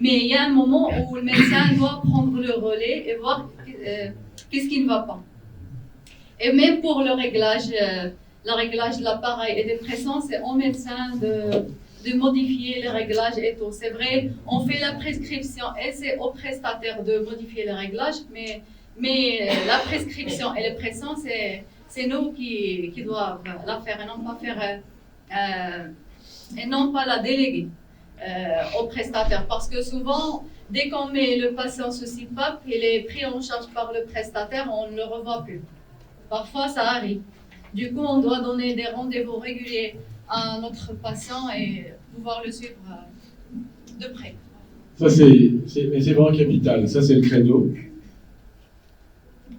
Mais il y a un moment où le médecin doit prendre le relais et voir qu'est-ce qui ne va pas. Et même pour le réglage de l'appareil et des pressants, c'est au médecin de modifier les réglages et tout. C'est vrai, on fait la prescription et c'est au prestataire de modifier les réglages, mais la prescription et les pressants, c'est nous qui doivent la faire et non pas la déléguer au prestataire. Parce que souvent, dès qu'on met le patient sous CPAP, il est pris en charge par le prestataire, on ne le revoit plus. Parfois, ça arrive. Du coup, on doit donner des rendez-vous réguliers à notre patient et pouvoir le suivre de près. Ça, c'est vraiment capital. Ça, c'est le credo.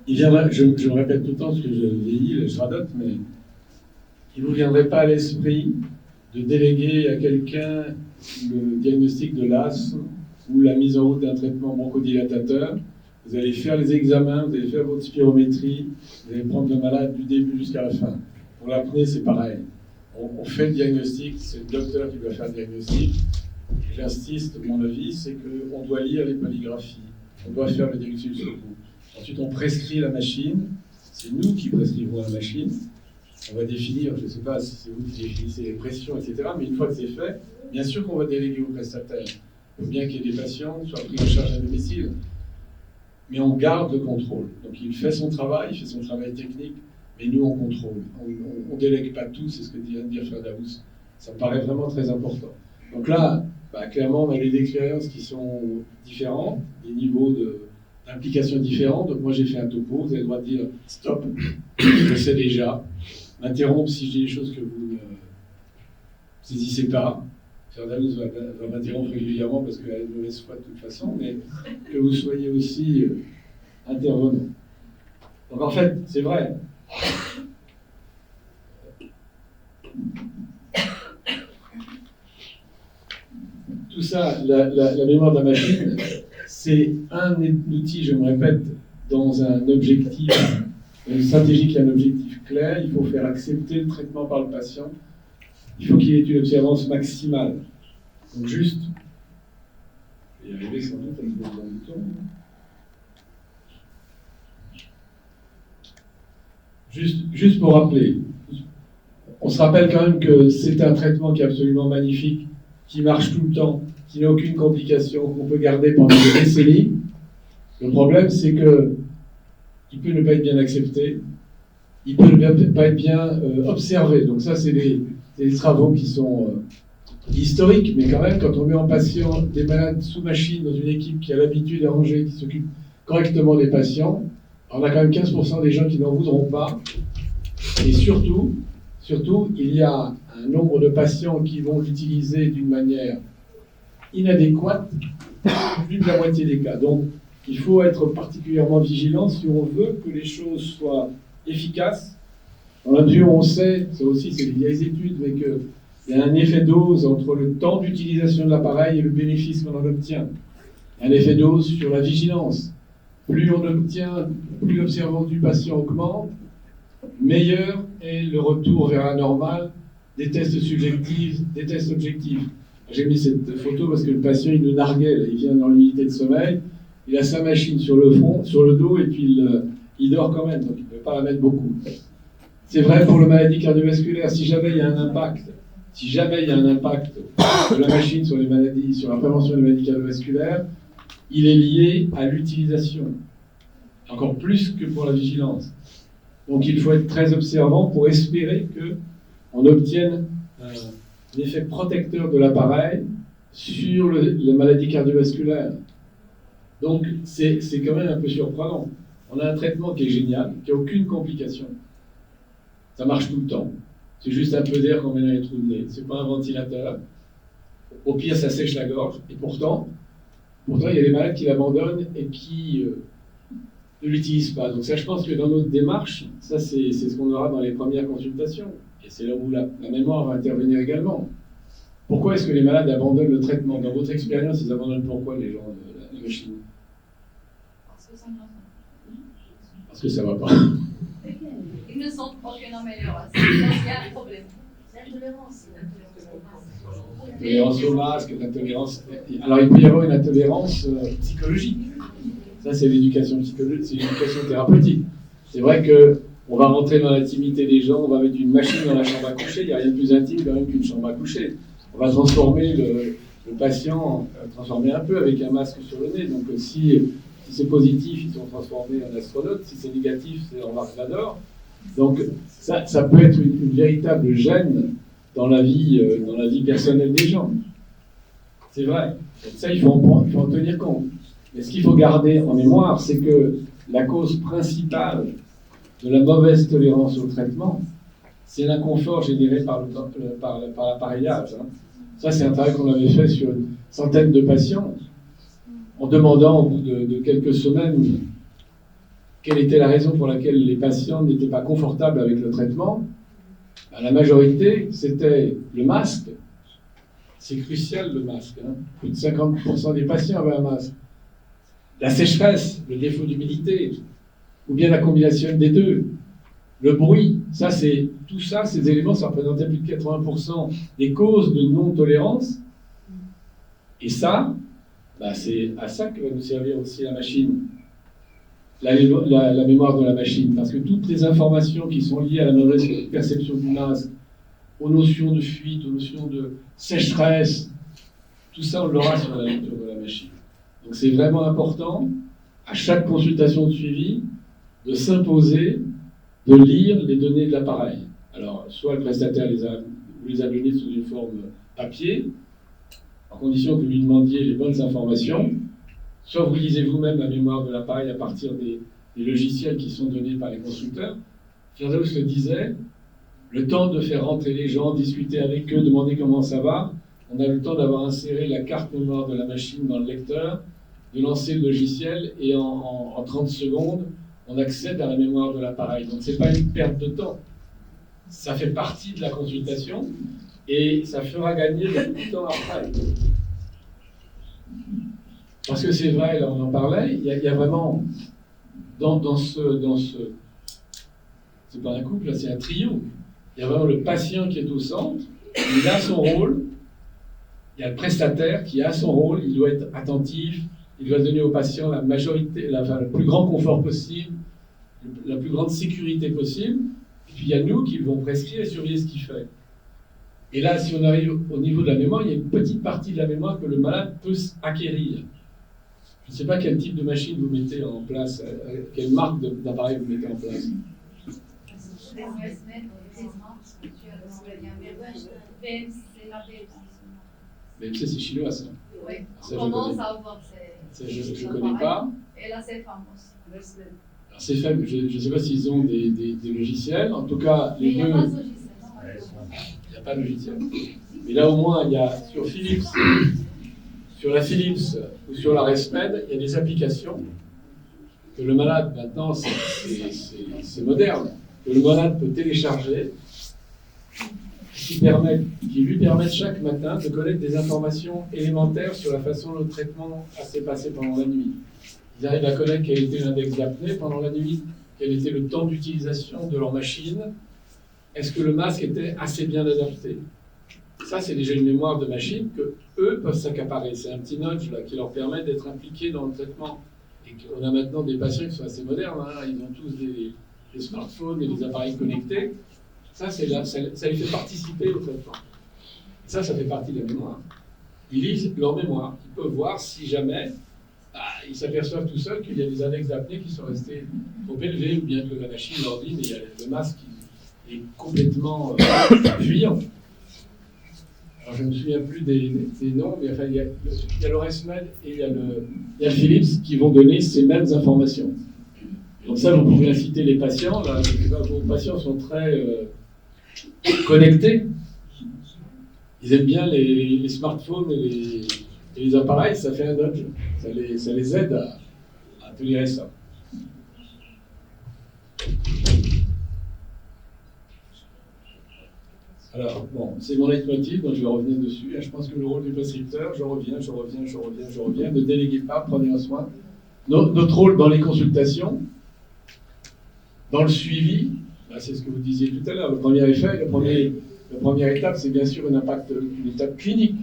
Il viendrait, je me répète tout le temps parce que je vieillis, je radote, mais il ne vous viendrait pas à l'esprit de déléguer à quelqu'un le diagnostic de l'asthme ou la mise en route d'un traitement bronchodilatateur. Vous allez faire les examens, vous allez faire votre spirométrie, vous allez prendre le malade du début jusqu'à la fin. Pour l'apnée, c'est pareil. On fait le diagnostic, c'est le docteur qui doit faire le diagnostic. J'insiste, mon avis, c'est qu'on doit lire les polygraphies, on doit faire le diagnostic sur le coup. Ensuite, on prescrit la machine, c'est nous qui prescrivons la machine. On va définir, je ne sais pas si c'est vous qui définissez les pressions, etc. Mais une fois que c'est fait, bien sûr qu'on va déléguer au prestataire. Il faut bien qu'il y ait des patients qui soient pris en charge à domicile. Mais on garde le contrôle. Donc il fait son travail technique, mais nous on contrôle. On ne délègue pas tout, c'est ce que vient de dire Ferdaous. Ça me paraît vraiment très important. Donc là, clairement, on a des expériences qui sont différentes, des niveaux d'implication différents. Donc moi j'ai fait un topo, vous avez le droit de dire stop, je sais déjà, m'interrompre si j'ai des choses que vous ne saisissez pas. Ferdaous va m'interrompre régulièrement parce qu'elle a une mauvaise foi de toute façon, mais que vous soyez aussi intervenant. Donc en fait, c'est vrai. Tout ça, la mémoire de la machine, c'est un outil, je me répète, dans un objectif stratégique et un objectif clair. Il faut faire accepter le traitement par le patient. Il faut qu'il ait une observance maximale. Donc juste, je vais y arriver sans doute avec le bouton. Juste pour rappeler, on se rappelle quand même que c'est un traitement qui est absolument magnifique, qui marche tout le temps, qui n'a aucune complication, qu'on peut garder pendant des décennies. Le problème, c'est qu'il peut ne pas être bien accepté, il peut ne pas être bien observé. Donc ça, c'est des travaux qui sont historiques, mais quand même, quand on met en patient des malades sous machine dans une équipe qui a l'habitude d'arranger, qui s'occupe correctement des patients, on a quand même 15% des gens qui n'en voudront pas. Et surtout, il y a un nombre de patients qui vont l'utiliser d'une manière inadéquate, plus de la moitié des cas. Donc, il faut être particulièrement vigilant si on veut que les choses soient efficaces. Dans la mesure où on sait, ça aussi c'est des vieilles études, mais qu'il y a un effet dose entre le temps d'utilisation de l'appareil et le bénéfice qu'on en obtient. Un effet dose sur la vigilance. Plus on obtient, plus l'observance du patient augmente, meilleur est le retour vers la normale des tests subjectifs, des tests objectifs. J'ai mis cette photo parce que le patient, il nous narguait, là. Il vient dans l'unité de sommeil, il a sa machine sur le front, sur le dos, et puis il dort quand même, donc il ne peut pas la mettre beaucoup. C'est vrai pour la maladie cardiovasculaire, si jamais il y a un impact de la machine sur les maladies, sur la prévention des maladies cardiovasculaires, il est lié à l'utilisation, encore plus que pour la vigilance. Donc il faut être très observant pour espérer qu'on obtienne un effet protecteur de l'appareil sur la maladie cardiovasculaire. Donc c'est quand même un peu surprenant. On a un traitement qui est génial, qui n'a aucune complication. Ça marche tout le temps. C'est juste un peu d'air qu'on met dans les trous de nez. C'est pas un ventilateur. Au pire, ça sèche la gorge. Et pourtant, il y a des malades qui l'abandonnent et qui ne l'utilisent pas. Donc ça, je pense que dans notre démarche, ça c'est ce qu'on aura dans les premières consultations. Et c'est là où la mémoire va intervenir également. Pourquoi est-ce que les malades abandonnent le traitement? Dans votre expérience, ils abandonnent pourquoi les gens de la machine? Parce que ça ne va pas. Parce que ça ne va pas. Ils ne sentent aucune amélioration. Il y a un problème. L'intolérance. Tolérance au masque, l'intolérance. Alors il peut y avoir une intolérance psychologique. Ça, c'est l'éducation psychologique, c'est l'éducation thérapeutique. C'est vrai qu'on va rentrer dans l'intimité des gens, on va mettre une machine dans la chambre à coucher, il n'y a rien de plus intime quand même qu'une chambre à coucher. On va transformer le patient, transformer un peu avec un masque sur le nez. Donc si c'est positif, ils sont transformés en astronautes. Si c'est négatif, c'est en Dark Vador. Donc ça peut être une véritable gêne dans la vie personnelle des gens. C'est vrai. Donc ça, il faut en tenir compte. Mais ce qu'il faut garder en mémoire, c'est que la cause principale de la mauvaise tolérance au traitement, c'est l'inconfort généré par l'appareillage. Ça, c'est un travail qu'on avait fait sur une centaine de patients, en demandant au bout de quelques semaines quelle était la raison pour laquelle les patients n'étaient pas confortables avec le traitement. La majorité, c'était le masque. C'est crucial, le masque. Plus de 50% des patients avaient un masque. La sécheresse, le défaut d'humidité, ou bien la combinaison des deux. Le bruit, tout ça, ces éléments, ça représentait plus de 80% des causes de non-tolérance. Et ça, c'est à ça que va nous servir aussi la machine. La mémoire de la machine. Parce que toutes les informations qui sont liées à la mauvaise perception du masque, aux notions de fuite, aux notions de sécheresse, tout ça, on l'aura sur la lecture de la machine. Donc c'est vraiment important, à chaque consultation de suivi, de s'imposer de lire les données de l'appareil. Alors, soit le prestataire vous les a données sous une forme papier, en condition que vous lui demandiez les bonnes informations, soit vous lisez vous-même la mémoire de l'appareil à partir des logiciels qui sont donnés par les constructeurs. Firdaus le disait, le temps de faire rentrer les gens, discuter avec eux, demander comment ça va, on a le temps d'avoir inséré la carte mémoire de la machine dans le lecteur, de lancer le logiciel, et en 30 secondes, on accède à la mémoire de l'appareil. Donc ce n'est pas une perte de temps. Ça fait partie de la consultation et ça fera gagner beaucoup de temps après. Parce que c'est vrai, là on en parlait, il y a vraiment, dans ce c'est pas un couple, là c'est un trio. Il y a vraiment le patient qui est au centre, il a son rôle, il y a le prestataire qui a son rôle, il doit être attentif, il doit donner au patient le plus grand confort possible, la plus grande sécurité possible. Et puis il y a nous qui vont prescrire et surveiller ce qu'il fait. Et là, si on arrive au niveau de la mémoire, il y a une petite partie de la mémoire que le malade peut acquérir. Je ne sais pas quel type de machine vous mettez en place, quelle marque d'appareil vous mettez en place. BMC, c'est chinois, ça. Oui, ça, on commence à avoir je ne connais pas. Et là, c'est fameux. Alors, c'est faible. Je ne sais pas s'ils ont des logiciels. En tout cas, les deux. Il n'y a pas de logiciel. Mais là, au moins, il y a sur Philips, sur la Philips ou sur la ResMed, il y a des applications que le malade, maintenant, c'est moderne, que le malade peut télécharger, qui lui permettent chaque matin de connaître des informations élémentaires sur la façon dont le traitement s'est passé pendant la nuit. Ils arrivent à connaître quel était l'index d'apnée pendant la nuit, quel était le temps d'utilisation de leur machine, est-ce que le masque était assez bien adapté. Ça, c'est déjà une mémoire de machine que eux peuvent s'accaparer. C'est un petit nudge là, qui leur permet d'être impliqués dans le traitement. Et on a maintenant des patients qui sont assez modernes, ils ont tous des smartphones et des appareils connectés. Ça les fait participer au traitement. Ça fait partie de la mémoire. Ils lisent leur mémoire. Ils peuvent voir si jamais ils s'aperçoivent tout seuls qu'il y a des index d'apnée qui sont restés trop élevés, ou bien que la machine leur dit, mais il y a le masque qui est complètement fuyant. Alors je ne me souviens plus des noms, mais enfin, il y a le ResMed et il y a le Philips qui vont donner ces mêmes informations. Donc ça, vous pouvez inciter les patients. Là, vos patients sont très connectés. Ils aiment bien les smartphones et les appareils, ça fait un nudge. Ça les aide à tolérer ça. Alors, bon, c'est mon leitmotiv, donc je vais revenir dessus. Je pense que le rôle du prescripteur, je reviens, ne déléguez pas, prenez un soin. Notre rôle dans les consultations, dans le suivi, c'est ce que vous disiez tout à l'heure, le premier effet, la première étape, c'est bien sûr une étape clinique.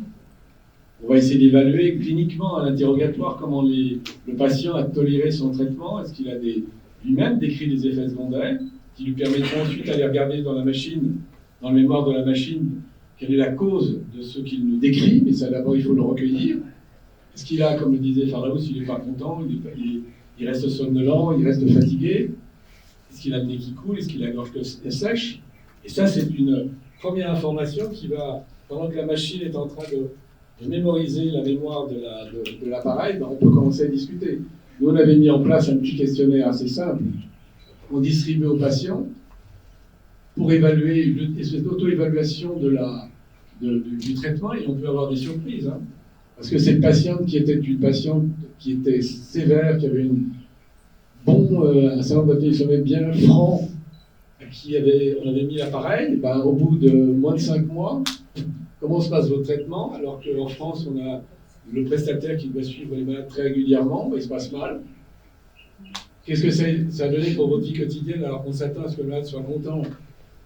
On va essayer d'évaluer cliniquement à l'interrogatoire comment le patient a toléré son traitement. Est-ce qu'il a lui-même décrit des effets secondaires qui lui permettront ensuite d'aller regarder dans la machine, dans le mémoire de la machine, quelle est la cause de ce qu'il nous décrit. Mais ça, d'abord, il faut le recueillir. Est-ce qu'il a, comme le disait Faraous, il n'est pas content, il reste somnolent, il reste fatigué? Est-ce qu'il a le nez qui coule? Est-ce qu'il a la gorge sèche? Et ça, c'est une première information qui va, pendant que la machine est en train de mémoriser la mémoire de l'appareil, ben on peut commencer à discuter. Nous, on avait mis en place un petit questionnaire assez simple. On distribue aux patients pour évaluer une espèce d'auto-évaluation du traitement, et on peut avoir des surprises. Hein. Parce que cette patiente qui était une patiente qui était sévère, qui avait un certain nombre d'apnées du sommeil bien franc, on avait mis l'appareil, ben, au bout de moins de 5 mois, comment se passe votre traitement? Alors qu'en France, on a le prestataire qui doit suivre les malades très régulièrement, il se passe mal. Qu'est-ce que ça a donné pour votre vie quotidienne? Alors qu'on s'attend à ce que le malade soit content,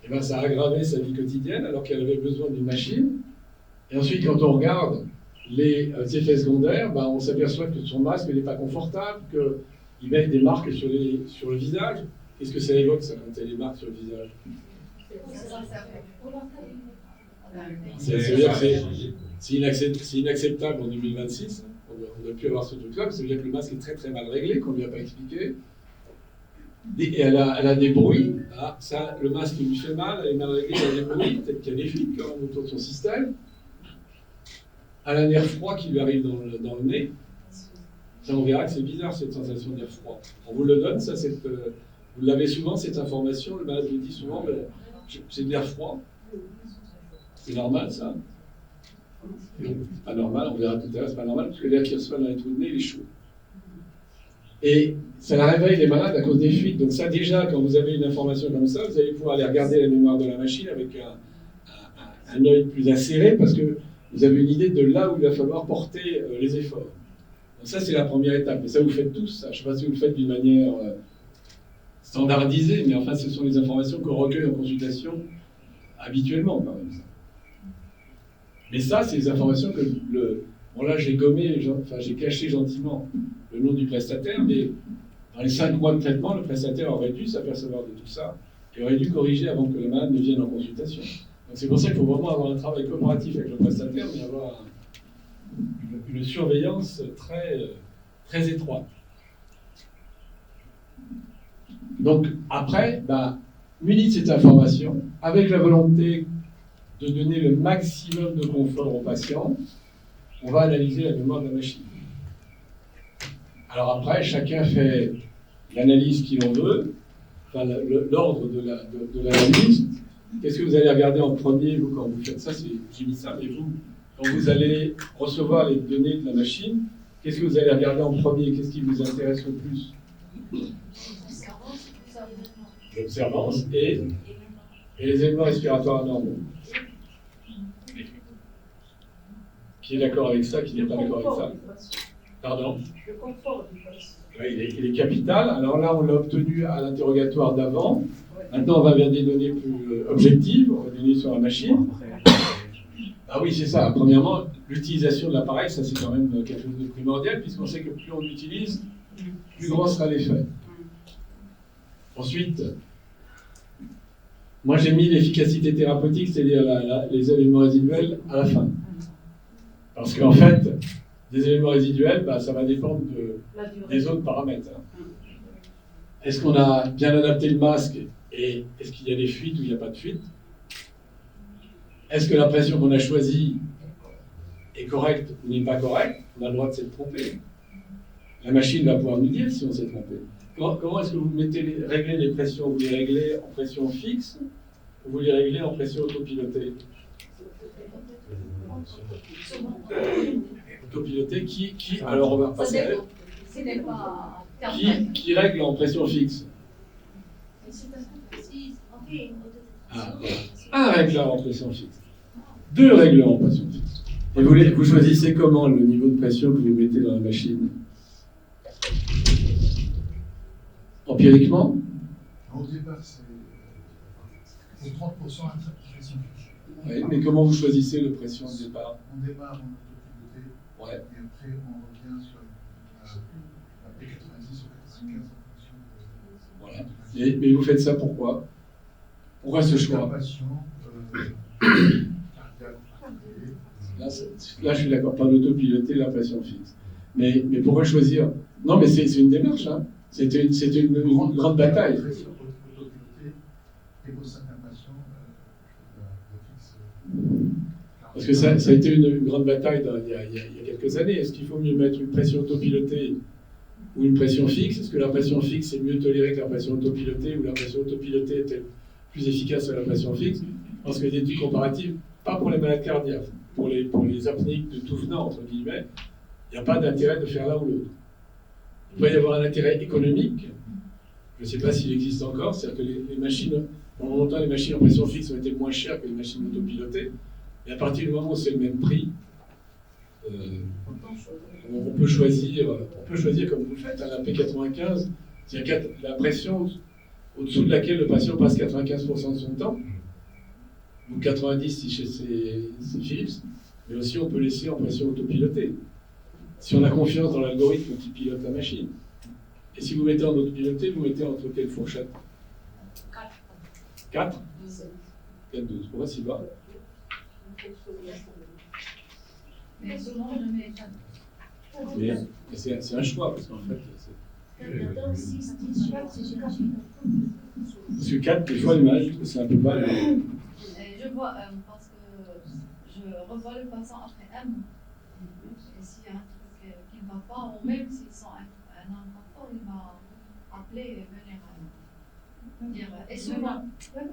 et ben, ça a aggravé sa vie quotidienne alors qu'elle avait besoin d'une machine. Et ensuite, quand on regarde les effets secondaires, ben, on s'aperçoit que son masque n'est pas confortable, qu'il met des marques sur le visage. Qu'est-ce que ça évoque, ça, quand il y a des marques sur le visage? C'est inacceptable en 2026. On ne doit plus avoir ce truc-là, ça veut dire que le masque est très très mal réglé, qu'on ne lui a pas expliqué. Et elle a des bruits. Ah, ça, le masque lui fait mal, elle est mal réglée, elle a des bruits, peut-être qu'il y a des fuites quand même autour de son système. Elle a un air froid qui lui arrive dans le nez. Ça, on verra que c'est bizarre cette sensation d'air froid. On vous le donne, ça, vous l'avez souvent cette information, le malade vous dit souvent, c'est de l'air froid. C'est normal ça? C'est pas normal, on verra tout à l'heure, c'est pas normal, parce que l'air qui reçoit dans les trous de nez, il est chaud. Et ça la réveille les malades à cause des fuites. Donc ça, déjà, quand vous avez une information comme ça, vous allez pouvoir aller regarder la mémoire de la machine avec un œil plus acéré, parce que vous avez une idée de là où il va falloir porter les efforts. Donc ça, c'est la première étape. Mais ça, vous faites tous ça. Je ne sais pas si vous le faites d'une manière standardisée, mais enfin, ce sont les informations qu'on recueille en consultation habituellement, quand même. Mais ça, c'est les informations que bon là, j'ai gommé, j'ai caché gentiment le nom du prestataire, mais dans les 5 mois de traitement, le prestataire aurait dû s'apercevoir de tout ça et aurait dû corriger avant que le malade ne vienne en consultation. Donc c'est pour ça qu'il faut vraiment avoir un travail coopératif avec le prestataire, mais avoir une surveillance très, très étroite. Donc après, muni de cette information, avec la volonté de donner le maximum de confort au patient, on va analyser la mémoire de la machine. Alors après, chacun fait l'analyse qu'il en veut, enfin l'ordre de l'analyse. Qu'est-ce que vous allez regarder en premier, vous, quand vous faites ça? J'ai mis ça, mais vous, quand vous allez recevoir les données de la machine, qu'est-ce que vous allez regarder en premier? Qu'est-ce qui vous intéresse le plus? L'observance et les éléments respiratoires normaux. Qui est d'accord avec ça, qui n'est pas d'accord avec ça? Pardon? Le confort du patient. Oui, il est capital. Alors là, on l'a obtenu à l'interrogatoire d'avant. Maintenant, on va vers des données plus objectives, on va donner sur la machine. Ah oui, c'est ça. Premièrement, l'utilisation de l'appareil, ça c'est quand même quelque chose de primordial, puisqu'on sait que plus on l'utilise, plus grand sera l'effet. Ensuite, moi j'ai mis l'efficacité thérapeutique, c'est-à-dire les éléments résiduels, à la fin. Parce qu'en fait, des éléments résiduels, ça va dépendre des autres paramètres. Est-ce qu'on a bien adapté le masque et est-ce qu'il y a des fuites ou il n'y a pas de fuite? Est-ce que la pression qu'on a choisie est correcte ou n'est pas correcte? On a le droit de s'être trompé. La machine va pouvoir nous dire si on s'est trompé. Comment est-ce que vous réglez les pressions? Vous les réglez en pression fixe ou vous les réglez en pression autopilotée? Autopilotée qui alors on va passer à elle. Qui règle en pression fixe? Un régleur en pression fixe. 2 régleurs en pression fixe. Et vous choisissez comment le niveau de pression que vous mettez dans la machine? Empiriquement? Au départ, c'est 30% à pression fixe. Oui, mais comment vous choisissez le pression de départ? On démarre en autopiloté, Ouais. et après on revient sur la P90 ou 95 en fonction de... Voilà. Mais vous faites ça pourquoi? Pourquoi ce choix? La passion, cardiaque, particulier. Là, je suis d'accord, pas d'autopiloter la pression fixe. Mais pourquoi choisir? Non, mais c'est une démarche, hein. C'était une grande bataille. Autopiloté, et pour certains patients, le fixe. Parce que ça a été une grande bataille il y a quelques années. Est-ce qu'il faut mieux mettre une pression autopilotée ou une pression fixe? Est-ce que la pression fixe est mieux tolérée que la pression autopilotée, ou la pression autopilotée est-elle plus efficace que la pression fixe? Parce que les études comparatives, pas pour les malades cardiaques, pour les apnéiques de tout venant, entre guillemets, il n'y a pas d'intérêt de faire l'un ou l'autre. Il peut y avoir un intérêt économique. Je ne sais pas s'il existe encore, c'est-à-dire que les machines, pendant longtemps, les machines en pression fixe ont été moins chères que les machines autopilotées. Et à partir du moment où c'est le même prix, on peut choisir comme vous le faites, à la P95, il y a la pression au-dessous de laquelle le patient passe 95% de son temps, ou 90% si chez ces Philips, mais aussi on peut laisser en pression autopilotée. Si on a confiance dans l'algorithme qui pilote la machine. Et si vous mettez en autopiloté, vous mettez entre quelle fourchette? 4 4, 12. Pourquoi si bas? Mais souvent, je mets 4. Mais c'est un choix, parce qu'en fait, parce que 4, des fois, l'image, c'est un peu bas. Je vois, parce que je revois le patient après M. Et s'il y a un truc qui ne va pas, ou même s'ils sont un inconfort, il va appeler et venir dire. Et souvent,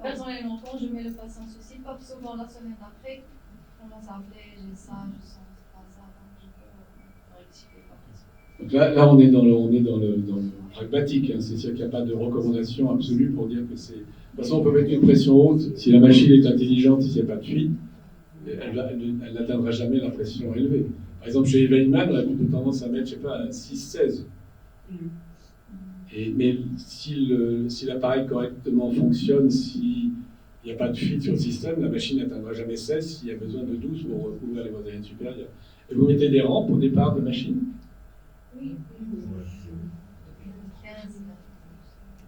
personnellement, quand je mets le patient sous CPAP, souvent la semaine d'après, je commence à appeler, j'ai ça, je sens pas ça, donc je peux rectifier la pression. Donc là, on est dans le pragmatique, hein. C'est-à-dire qu'il n'y a pas de recommandation absolue pour dire que c'est... De toute façon, on peut mettre une pression haute. Si la machine est intelligente, s'il n'y a pas de fuite, elle n'atteindra jamais la pression élevée. Par exemple, chez Evailman, on a plutôt tendance à mettre, je sais pas, 6-16. Mais si l'appareil correctement fonctionne, s'il n'y a pas de fuite sur le système, la machine n'atteindra jamais 16 s'il y a besoin de 12 pour recouvrir les voies aériennes supérieures. Et vous mettez des rampes au départ de machine? Oui.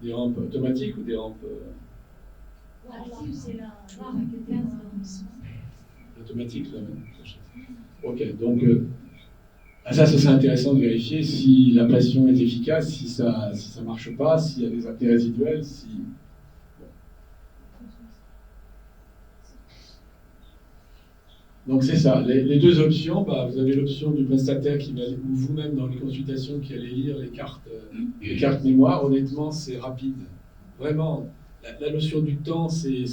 Des rampes automatiques ou des rampes L'active, c'est la barre avec 15 automatiques là même. Ok, donc ça serait intéressant de vérifier si la pression est efficace, si ça marche pas, s'il y a des apnées résiduelles, si... Donc c'est ça, les deux options, vous avez l'option du prestataire qui va, ou vous-même dans les consultations qui allez lire les cartes mémoire. Honnêtement, c'est rapide. Vraiment, la notion du temps, c'est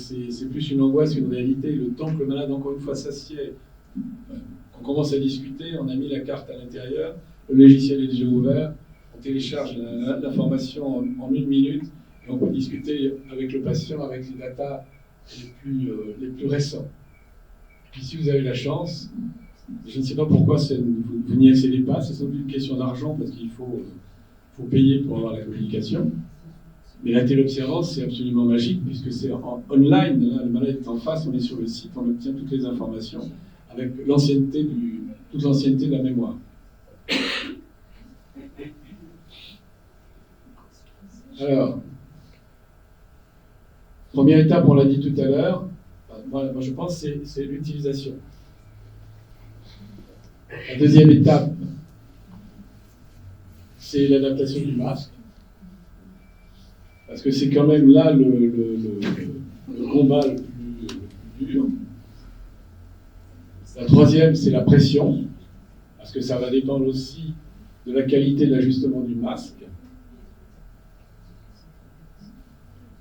plus une angoisse qu'une réalité. Le temps que le malade, encore une fois, s'assied, on commence à discuter, on a mis la carte à l'intérieur, le logiciel est déjà ouvert, on télécharge l'information en 1 minute, et on peut discuter avec le patient, avec les datas les plus récents. Puis si vous avez la chance, je ne sais pas pourquoi vous n'y accédez pas, c'est sans doute une question d'argent parce qu'il faut payer pour avoir la communication. Mais la téléobservance, c'est absolument magique puisque c'est online, là, le malade est en face, on est sur le site, on obtient toutes les informations avec toute l'ancienneté de la mémoire. Alors, première étape, on l'a dit tout à l'heure, moi je pense que c'est l'utilisation. La deuxième étape, c'est l'adaptation du masque. Parce que c'est quand même là le combat le plus dur. La troisième, c'est la pression. Parce que ça va dépendre aussi de la qualité de l'ajustement du masque.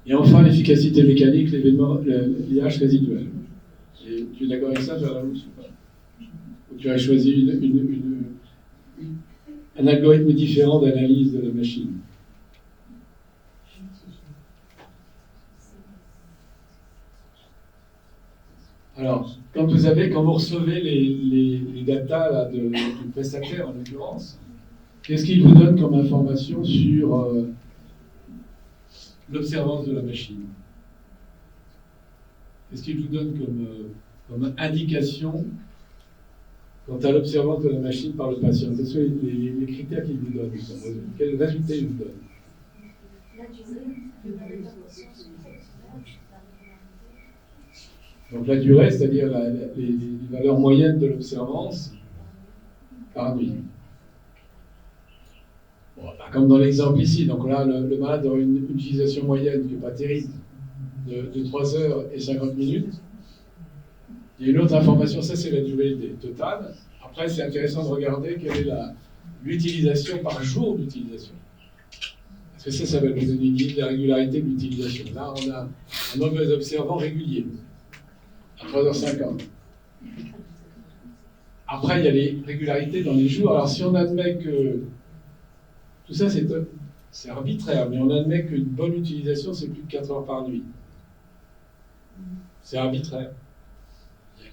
Et enfin, l'efficacité mécanique, l'IH résiduel. Et tu es d'accord avec ça, Jean-Louis, ou pas? Ou tu as choisi un algorithme différent d'analyse de la machine? Alors, quand vous recevez les datas là, du prestataire, en l'occurrence, qu'est-ce qu'il vous donne comme information sur l'observance de la machine? Qu'est-ce qu'il vous donne comme comme indication quant à l'observance de la machine par le patient. Quels sont les critères qu'il vous donne? Quel résultat il vous donne? Donc la durée, c'est-à-dire les valeurs moyennes de l'observance par nuit. Bon, bah, comme dans l'exemple ici, donc là, le malade aura une utilisation moyenne qui n'est pas terrible, de 3 heures et 50 minutes. Il y a une autre information, ça c'est la durée totale. Après, c'est intéressant de regarder quelle est l'utilisation par jour d'utilisation. Parce que ça va nous donner une idée de la régularité de l'utilisation. Là, on a un mauvais observant régulier, à 3h50. Après, il y a les régularités dans les jours. Alors, si on admet que tout ça, c'est arbitraire, mais on admet qu'une bonne utilisation, c'est plus de 4 heures par nuit. C'est arbitraire.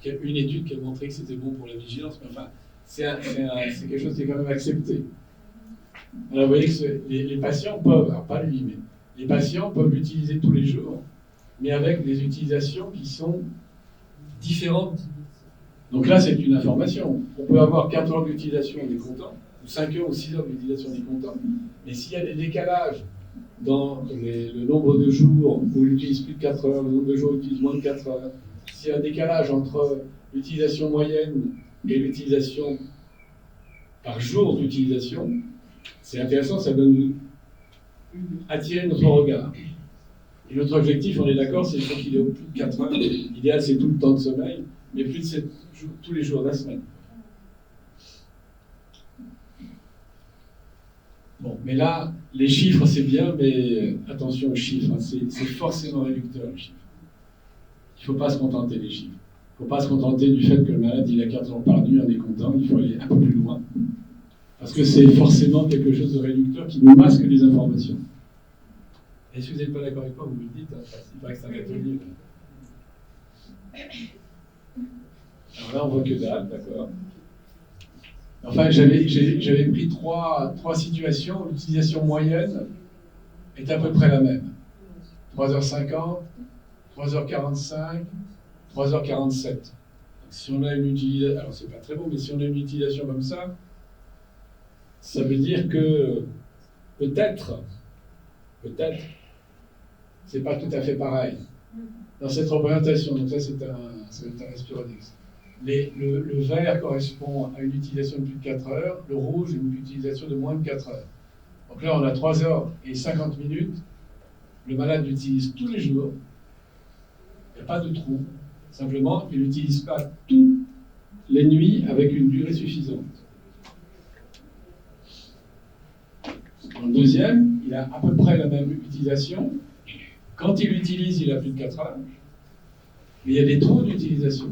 Il y a une étude qui a montré que c'était bon pour la vigilance, mais enfin, c'est quelque chose qui est quand même accepté. Alors, vous voyez que les patients peuvent, alors pas lui, mais les patients peuvent l'utiliser tous les jours, mais avec des utilisations qui sont différentes. Donc là, c'est une information. On peut avoir 4 heures d'utilisation, on est content, ou 5 heures ou 6 heures d'utilisation, on est content. Mais s'il y a des décalages dans le nombre de jours où il utilise plus de 4 heures, le nombre de jours où il utilise moins de 4 heures, s'il y a un décalage entre l'utilisation moyenne et l'utilisation par jour d'utilisation, c'est intéressant, ça va nous attirer notre regard. Et notre objectif, on est d'accord, c'est qu'il ait au plus de 4 heures. L'idéal, c'est tout le temps de sommeil, mais plus de 7 jours, tous les jours de la semaine. Bon, mais là, les chiffres, c'est bien, mais attention aux chiffres, hein, c'est forcément réducteur, les chiffres. Il ne faut pas se contenter des chiffres. Il ne faut pas se contenter du fait que le malade, il a 4 heures par nuit, on est content, il faut aller un peu plus loin. Parce que c'est forcément quelque chose de réducteur qui nous masque les informations. Et si vous n'êtes pas d'accord avec moi, vous me le dites, hein, il paraît que c'est un atelier. Alors là, on voit que dalle, d'accord. Enfin, j'avais pris trois situations où l'utilisation moyenne est à peu près la même. 3h50, 3h45, 3h47. Donc, si on a une utilisation, alors c'est pas très bon, mais si on a une utilisation comme ça veut dire que peut-être, c'est pas tout à fait pareil. Dans cette représentation, donc ça c'est un Respirodix. Le vert correspond à une utilisation de plus de 4 heures, le rouge une utilisation de moins de 4 heures. Donc là on a 3 heures et 50 minutes, le malade l'utilise tous les jours, il n'y a pas de trou, simplement il n'utilise pas toutes les nuits avec une durée suffisante. Dans le deuxième, il a à peu près la même utilisation. Quand il l'utilise, il a plus de 4 heures. Mais il y a des trous d'utilisation.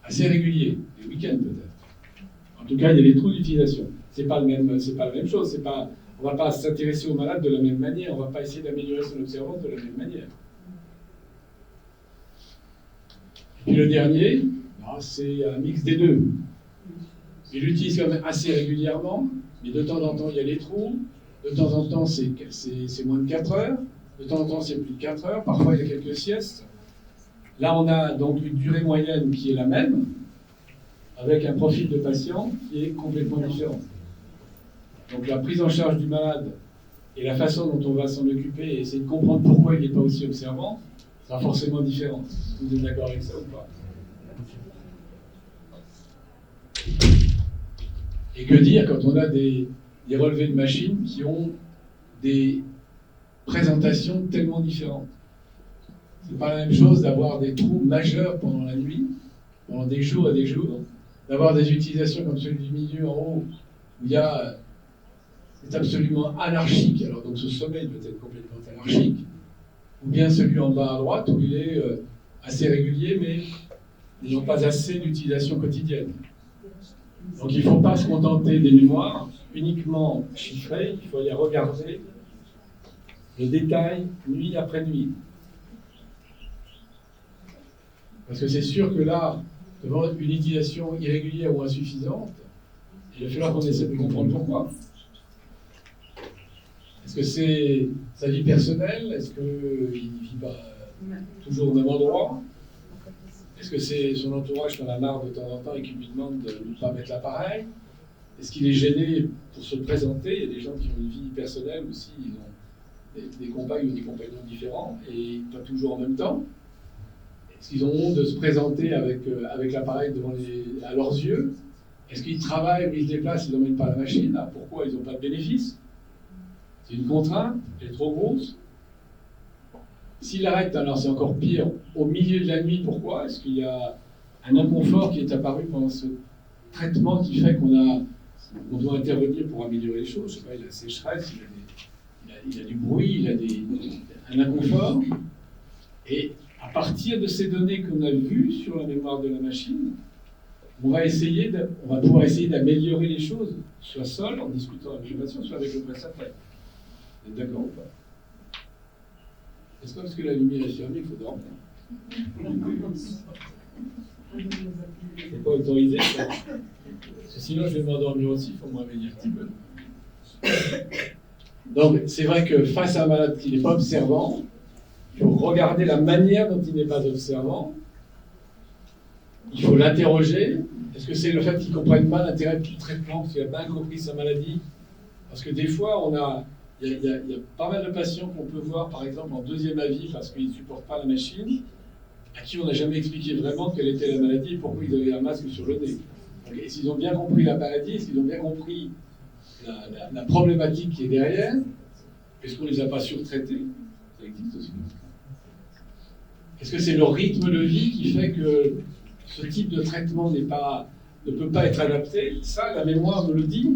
Assez réguliers. Les week-ends peut-être. En tout cas, il y a des trous d'utilisation. C'est pas la même chose. On ne va pas s'intéresser au malade de la même manière. On ne va pas essayer d'améliorer son observance de la même manière. Et puis le dernier, c'est un mix des deux. Il l'utilise quand même assez régulièrement. Mais de temps en temps, il y a des trous. De temps en temps, c'est moins de 4 heures. De temps en temps, c'est plus de 4 heures. Parfois, il y a quelques siestes. Là, on a donc une durée moyenne qui est la même, avec un profil de patient qui est complètement différent. Donc, la prise en charge du malade et la façon dont on va s'en occuper et essayer de comprendre pourquoi il n'est pas aussi observant sera forcément différente. Vous êtes d'accord avec ça ou pas? Et que dire quand on a des relevés de machines qui ont des présentations tellement différentes? C'est pas la même chose d'avoir des trous majeurs pendant la nuit, pendant des jours et des jours, d'avoir des utilisations comme celui du milieu en haut, où c'est absolument anarchique, alors donc ce sommeil peut être complètement anarchique, ou bien celui en bas à droite où il est assez régulier, mais n'ayant pas assez d'utilisation quotidienne. Donc il ne faut pas se contenter des mémoires uniquement chiffrées, il faut aller regarder le détail nuit après nuit. Parce que c'est sûr que là, devant une utilisation irrégulière ou insuffisante, il va falloir qu'on essaie de comprendre pourquoi. Est-ce que c'est sa vie personnelle? Est-ce qu'il ne vit pas toujours au même endroit? Est-ce que c'est son entourage qui en a marre de temps en temps et qui lui demande de ne pas mettre l'appareil? Est-ce qu'il est gêné pour se présenter? Il y a des gens qui ont une vie personnelle aussi, ils ont des compagnes ou des compagnons différents et pas toujours en même temps. Est-ce qu'ils ont honte de se présenter avec l'appareil à leurs yeux? Est-ce qu'ils travaillent ou ils se déplacent, ils n'emmènent pas la machine? Pourquoi ils n'ont pas de bénéfice? C'est une contrainte, elle est trop grosse. S'il arrête, alors c'est encore pire, au milieu de la nuit, pourquoi? Est-ce qu'il y a un inconfort qui est apparu pendant ce traitement qui fait qu'on doit intervenir pour améliorer les choses? Je sais pas, il a la sécheresse, il a du bruit, il a un inconfort. Et à partir de ces données qu'on a vues sur la mémoire de la machine, on va pouvoir essayer d'améliorer les choses, soit seul, en discutant avec le patient, soit avec le prestataire. Vous êtes d'accord ou pas? C'est pas parce que la lumière est fermée qu'il faut dormir. C'est pas autorisé, ça. Parce que sinon, je vais m'endormir aussi, il faut me réveiller un petit peu. Donc, c'est vrai que face à un malade qui n'est pas observant, il faut regarder la manière dont il n'est pas observant. Il faut l'interroger. Est-ce que c'est le fait qu'il ne comprenne pas l'intérêt du traitement, parce qu'il n'a pas compris sa maladie? Parce que des fois, il y a pas mal de patients qu'on peut voir, par exemple, en deuxième avis, parce qu'ils ne supportent pas la machine, à qui on n'a jamais expliqué vraiment quelle était la maladie et pourquoi ils avaient un masque sur le nez. Donc, et s'ils ont bien compris la maladie, s'ils ont bien compris la problématique qui est derrière, est-ce qu'on ne les a pas surtraités? Ça existe aussi. Est-ce que c'est leur rythme de vie qui fait que ce type de traitement ne peut pas être adapté? Ça, la mémoire nous le dit,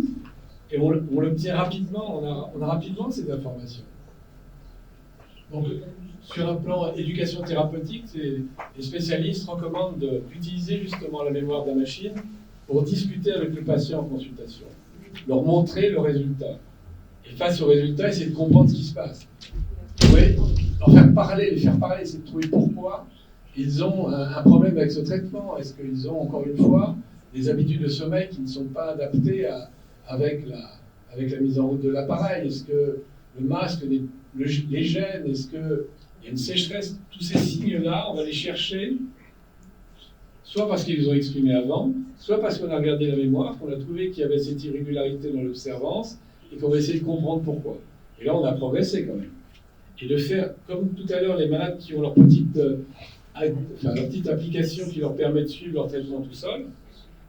et on l'obtient rapidement, on a rapidement ces informations. Donc, sur un plan éducation thérapeutique, les spécialistes recommandent d'utiliser justement la mémoire de la machine pour discuter avec le patient en consultation, leur montrer le résultat. Et face au résultat, essayer de comprendre ce qui se passe. Oui, les faire parler, c'est de trouver pourquoi ils ont un problème avec ce traitement. Est-ce qu'ils ont, encore une fois, des habitudes de sommeil qui ne sont pas adaptées avec la mise en route de l'appareil? Est-ce que le masque les gêne? Est-ce qu'il y a une sécheresse? Tous ces signes-là, on va les chercher, soit parce qu'ils les ont exprimés avant, soit parce qu'on a regardé la mémoire, qu'on a trouvé qu'il y avait cette irrégularité dans l'observance, et qu'on va essayer de comprendre pourquoi. Et là, on a progressé quand même. Et de faire, comme tout à l'heure, les malades qui ont leur petite application qui leur permet de suivre leur traitement tout seul,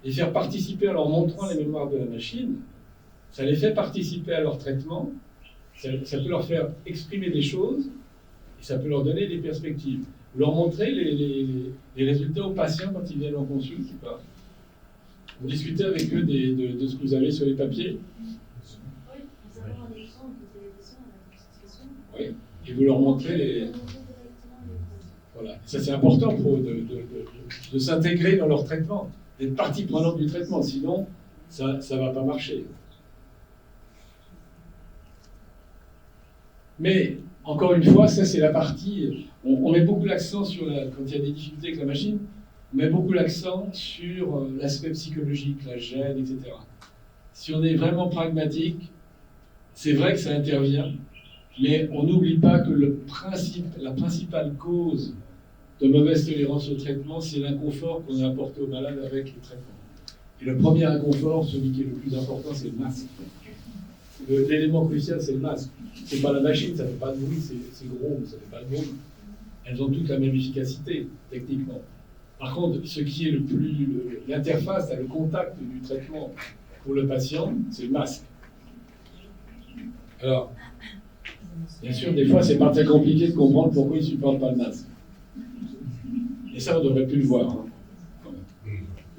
et faire participer en leur montrant les mémoires de la machine, ça les fait participer à leur traitement, ça peut leur faire exprimer des choses, et ça peut leur donner des perspectives. Leur montrer les résultats aux patients quand ils viennent en consulte ou pas. Vous discutez avec eux de ce que vous avez sur les papiers. Oui, pour savoir les gens, vous posez des questions à la consultation. Oui, et vous leur montrez Voilà, ça c'est important pour eux de s'intégrer dans leur traitement, d'être partie prenante du traitement, sinon ça ne va pas marcher. Mais, encore une fois, ça c'est la partie, on met beaucoup l'accent sur, quand il y a des difficultés avec la machine, on met beaucoup l'accent sur l'aspect psychologique, la gêne, etc. Si on est vraiment pragmatique, c'est vrai que ça intervient, mais on n'oublie pas que la principale cause de mauvaise tolérance au traitement, c'est l'inconfort qu'on a apporté au malade avec le traitement. Et le premier inconfort, celui qui est le plus important, c'est le masque. L'élément crucial, c'est le masque. C'est pas la machine, ça ne fait pas de bruit, c'est gros, ça ne fait pas de bruit. Elles ont toutes la même efficacité, techniquement. Par contre, ce qui est l'interface, le contact du traitement pour le patient, c'est le masque. Alors, bien sûr, des fois, c'est pas très compliqué de comprendre pourquoi ils ne supportent pas le masque. Et ça, on devrait plus le voir. Hein.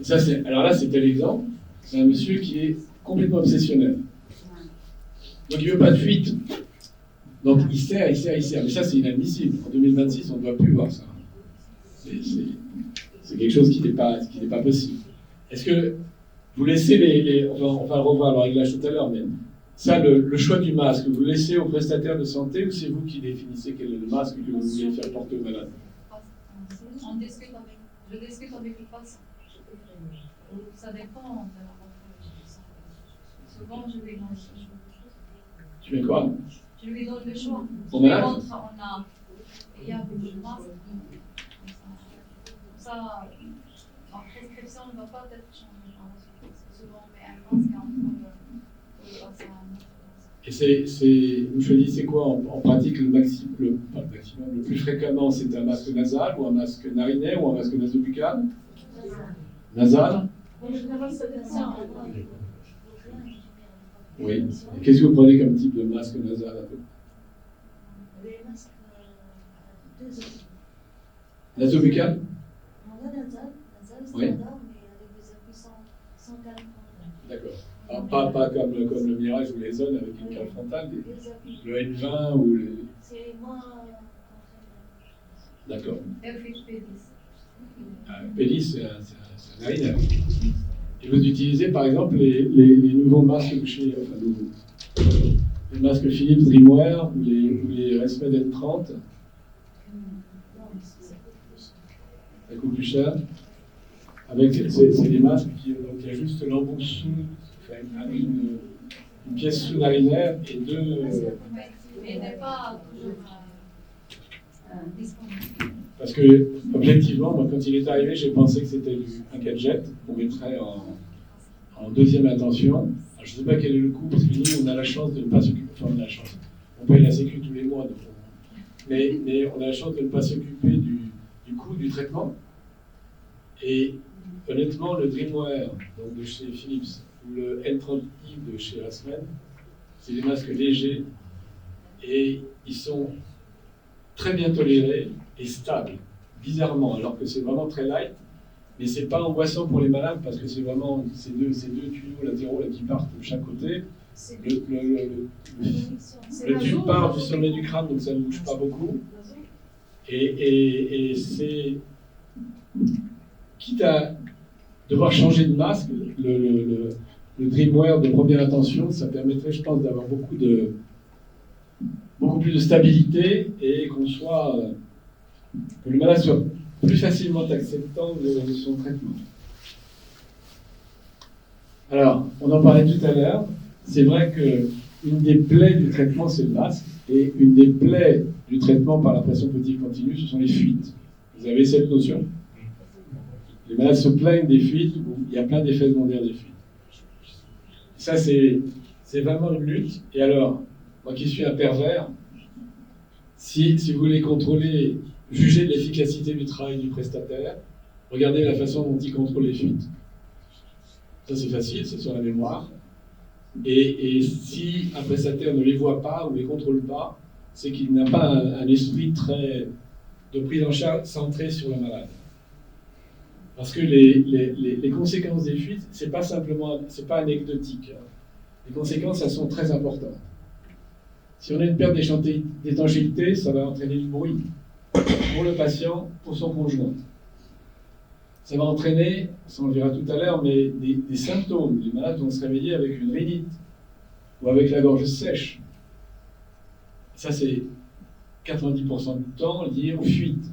Et ça, alors là, c'était l'exemple. C'est un monsieur qui est complètement obsessionnel. Donc, il ne veut pas de fuite. Donc, il serre. Mais ça, c'est inadmissible. En 2026, on ne doit plus voir ça. C'est quelque chose qui n'est pas possible. Est-ce que vous laissez on va revoir le réglage tout à l'heure, mais ça, le choix du masque, vous le laissez au prestataire de santé ou c'est vous qui définissez quel est le masque que vous voulez faire porter au malade? Je discute avec le patient. Ça dépend de la rencontre. Souvent, je lui donne le choix. Tu mets quoi? Je lui donne le choix. Au malade? Il y a beaucoup de masques. ça, la prescription ne va pas être changée par la suite. Parce que souvent, on met un masque et on peut passer à un autre. Et je dis, c'est quoi en pratique le maximum, le plus fréquemment, c'est un masque nasal ou un masque narinaire ou un masque nasobuccal? Nasal? En général, ça descend. Oui. Et qu'est-ce que vous prenez comme type de masque nasal à peu? Les masques, deux autres. Nasobuccal? On a nasal Oui. standard, mais avec des appuis sans calme frontal. D'accord. Alors, pas comme le Mirage ou les zones avec une cale frontale, Des appuis. le N20 ou le... C'est moins D'accord. FHP10. Pélis, c'est un narinaire. Et vous utilisez par exemple les nouveaux masques enfin nouveaux, les masques Philips Dreamwear ou les Resmed N30, ça coûte plus cher. C'est des masques qui donc il y a juste l'embout sous, enfin, une pièce sous-narinaire et deux. Mais il n'est pas toujours disponible. Parce que, objectivement, moi, quand il est arrivé, j'ai pensé que c'était un gadget qu'on mettrait en deuxième intention. Alors, je ne sais pas quel est le coût, parce que nous, on a la chance de ne pas s'occuper. Enfin, on a la chance. On paye la Sécu tous les mois, donc mais on a la chance de ne pas s'occuper du coût du traitement. Et honnêtement, le Dreamwear, donc de chez Philips, ou le N30i de chez Resmed, c'est des masques légers et ils sont très bien tolérés et stables, bizarrement, alors que c'est vraiment très light, mais c'est pas angoissant pour les malades parce que c'est vraiment ces deux tuyaux latéraux là, qui partent de chaque côté. Le tube part du sommet du crâne, donc ça ne bouge pas beaucoup. Et c'est, quitte à devoir changer de masque, le Dreamwear de première intention, ça permettrait, je pense, d'avoir beaucoup plus de stabilité et que le malade soit plus facilement acceptant de son traitement. Alors, on en parlait tout à l'heure, c'est vrai qu'une des plaies du traitement, c'est le masque, et une des plaies du traitement par la pression positive continue, ce sont les fuites. Vous avez cette notion? Les malades se plaignent des fuites, où il y a plein d'effets secondaires des fuites. Ça, c'est vraiment une lutte. Et alors, moi qui suis un pervers, si vous voulez contrôler, juger de l'efficacité du travail du prestataire, regardez la façon dont il contrôle les fuites. Ça, c'est facile, c'est sur la mémoire. Et si un prestataire ne les voit pas ou ne les contrôle pas, c'est qu'il n'a pas un esprit de prise en charge centré sur le malade. Parce que les conséquences des fuites, c'est pas anecdotique. Les conséquences, elles sont très importantes. Si on a une perte d'étanchéité, ça va entraîner du bruit pour le patient, pour son conjoint. Ça va entraîner, ça on le verra tout à l'heure, mais des symptômes. Les malades vont se réveiller avec une rhinite ou avec la gorge sèche. Ça, c'est 90% du temps lié aux fuites.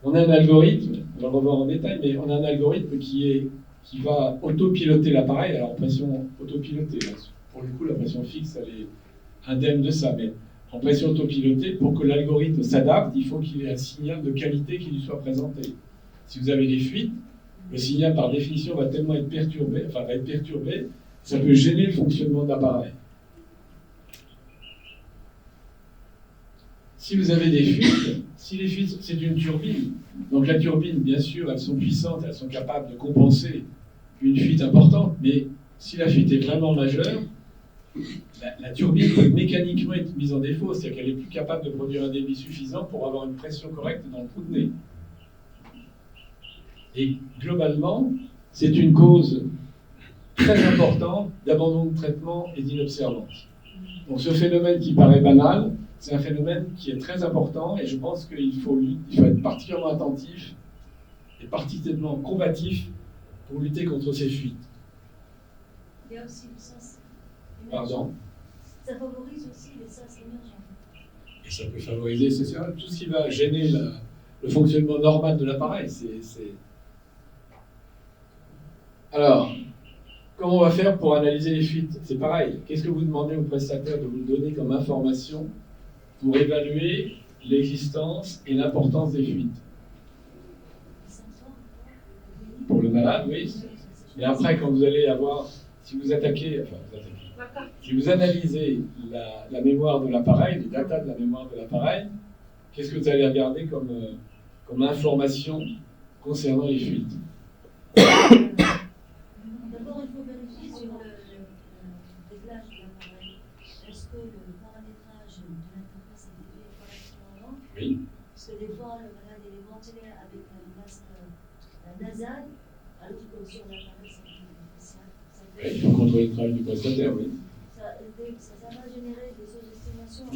On a un algorithme, on va le revoir en détail, mais on a un algorithme qui va autopiloter l'appareil. Alors, en pression autopilotée, pour le coup, la pression fixe, elle est indemne de ça, mais en pression autopilotée, pour que l'algorithme s'adapte, il faut qu'il y ait un signal de qualité qui lui soit présenté. Si vous avez des fuites, le signal, par définition, va tellement être perturbé, ça peut gêner le fonctionnement de l'appareil. Si vous avez des fuites, si les fuites, c'est une turbine, donc la turbine, bien sûr, elles sont puissantes, elles sont capables de compenser une fuite importante, mais si la fuite est vraiment majeure, la turbine peut mécaniquement être mise en défaut, c'est-à-dire qu'elle n'est plus capable de produire un débit suffisant pour avoir une pression correcte dans le trou de nez. Et globalement, c'est une cause très importante d'abandon de traitement et d'inobservance. Donc ce phénomène qui paraît banal, c'est un phénomène qui est très important et je pense qu'il faut être particulièrement attentif et particulièrement combatif pour lutter contre ces fuites. Il y a aussi le sens émergent. Pardon. Ça favorise aussi les sens émergents. Et ça peut favoriser, c'est ça, tout ce qui va gêner le fonctionnement normal de l'appareil. Alors, comment on va faire pour analyser les fuites? C'est pareil. Qu'est-ce que vous demandez au prestataire de vous donner comme information pour évaluer l'existence et l'importance des fuites. Pour le malade, oui. Et après, quand vous allez avoir, si vous attaquez, si vous analysez la mémoire de l'appareil, les datas de la mémoire de l'appareil, qu'est-ce que vous allez regarder comme information concernant les fuites? D'abord, il faut vérifier sur le réglage de l'appareil. Est-ce que le paramétrage de l'interface est fait correctement avant? Oui. Parce que des fois, le malade est ventilé avec un masque nasal, alors que sur l'appareil, c'est difficile. Oui, il faut contrôler le travail du prestataire, oui. Ça va générer des sous-estimations.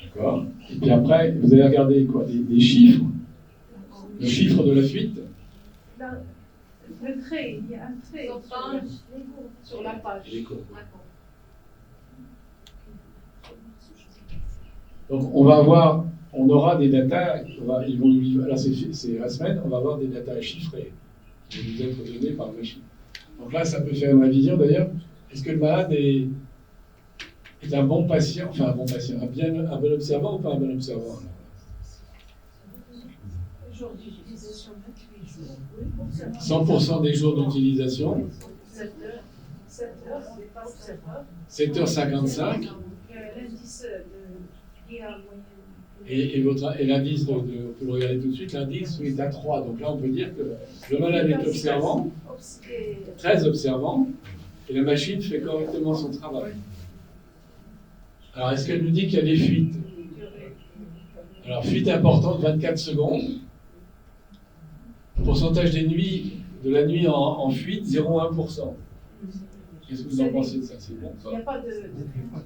D'accord. Et puis après, vous allez regarder quoi? Des chiffres. Le chiffre de la fuite. Le trait, il y a un trait sur la page. Et les courbes. D'accord. Donc on aura des datas, ils vont nous, là c'est la semaine, on va avoir des datas chiffrées qui vont nous être données par la machine. Donc là, ça peut faire une révision d'ailleurs. Est-ce que le malade est un bon patient, enfin un bon patient, un bon observant ou pas un bon observant? Jour d'utilisation 28 jours. 100% des jours d'utilisation, 7 heures, c'est pas observable. 7h55, Donc l'indice de l'IA moyenne. et l'indice, on peut le regarder tout de suite, l'indice est à 3. Donc là, on peut dire que le malade est observant, très observant, et la machine fait correctement son travail. Alors, est-ce qu'elle nous dit qu'il y a des fuites? Alors, fuite importante, 24 secondes. Pourcentage de la nuit en fuite, 0,1%. Qu'est-ce que vous en pensez de ça? C'est bon, Il n'y a pas de.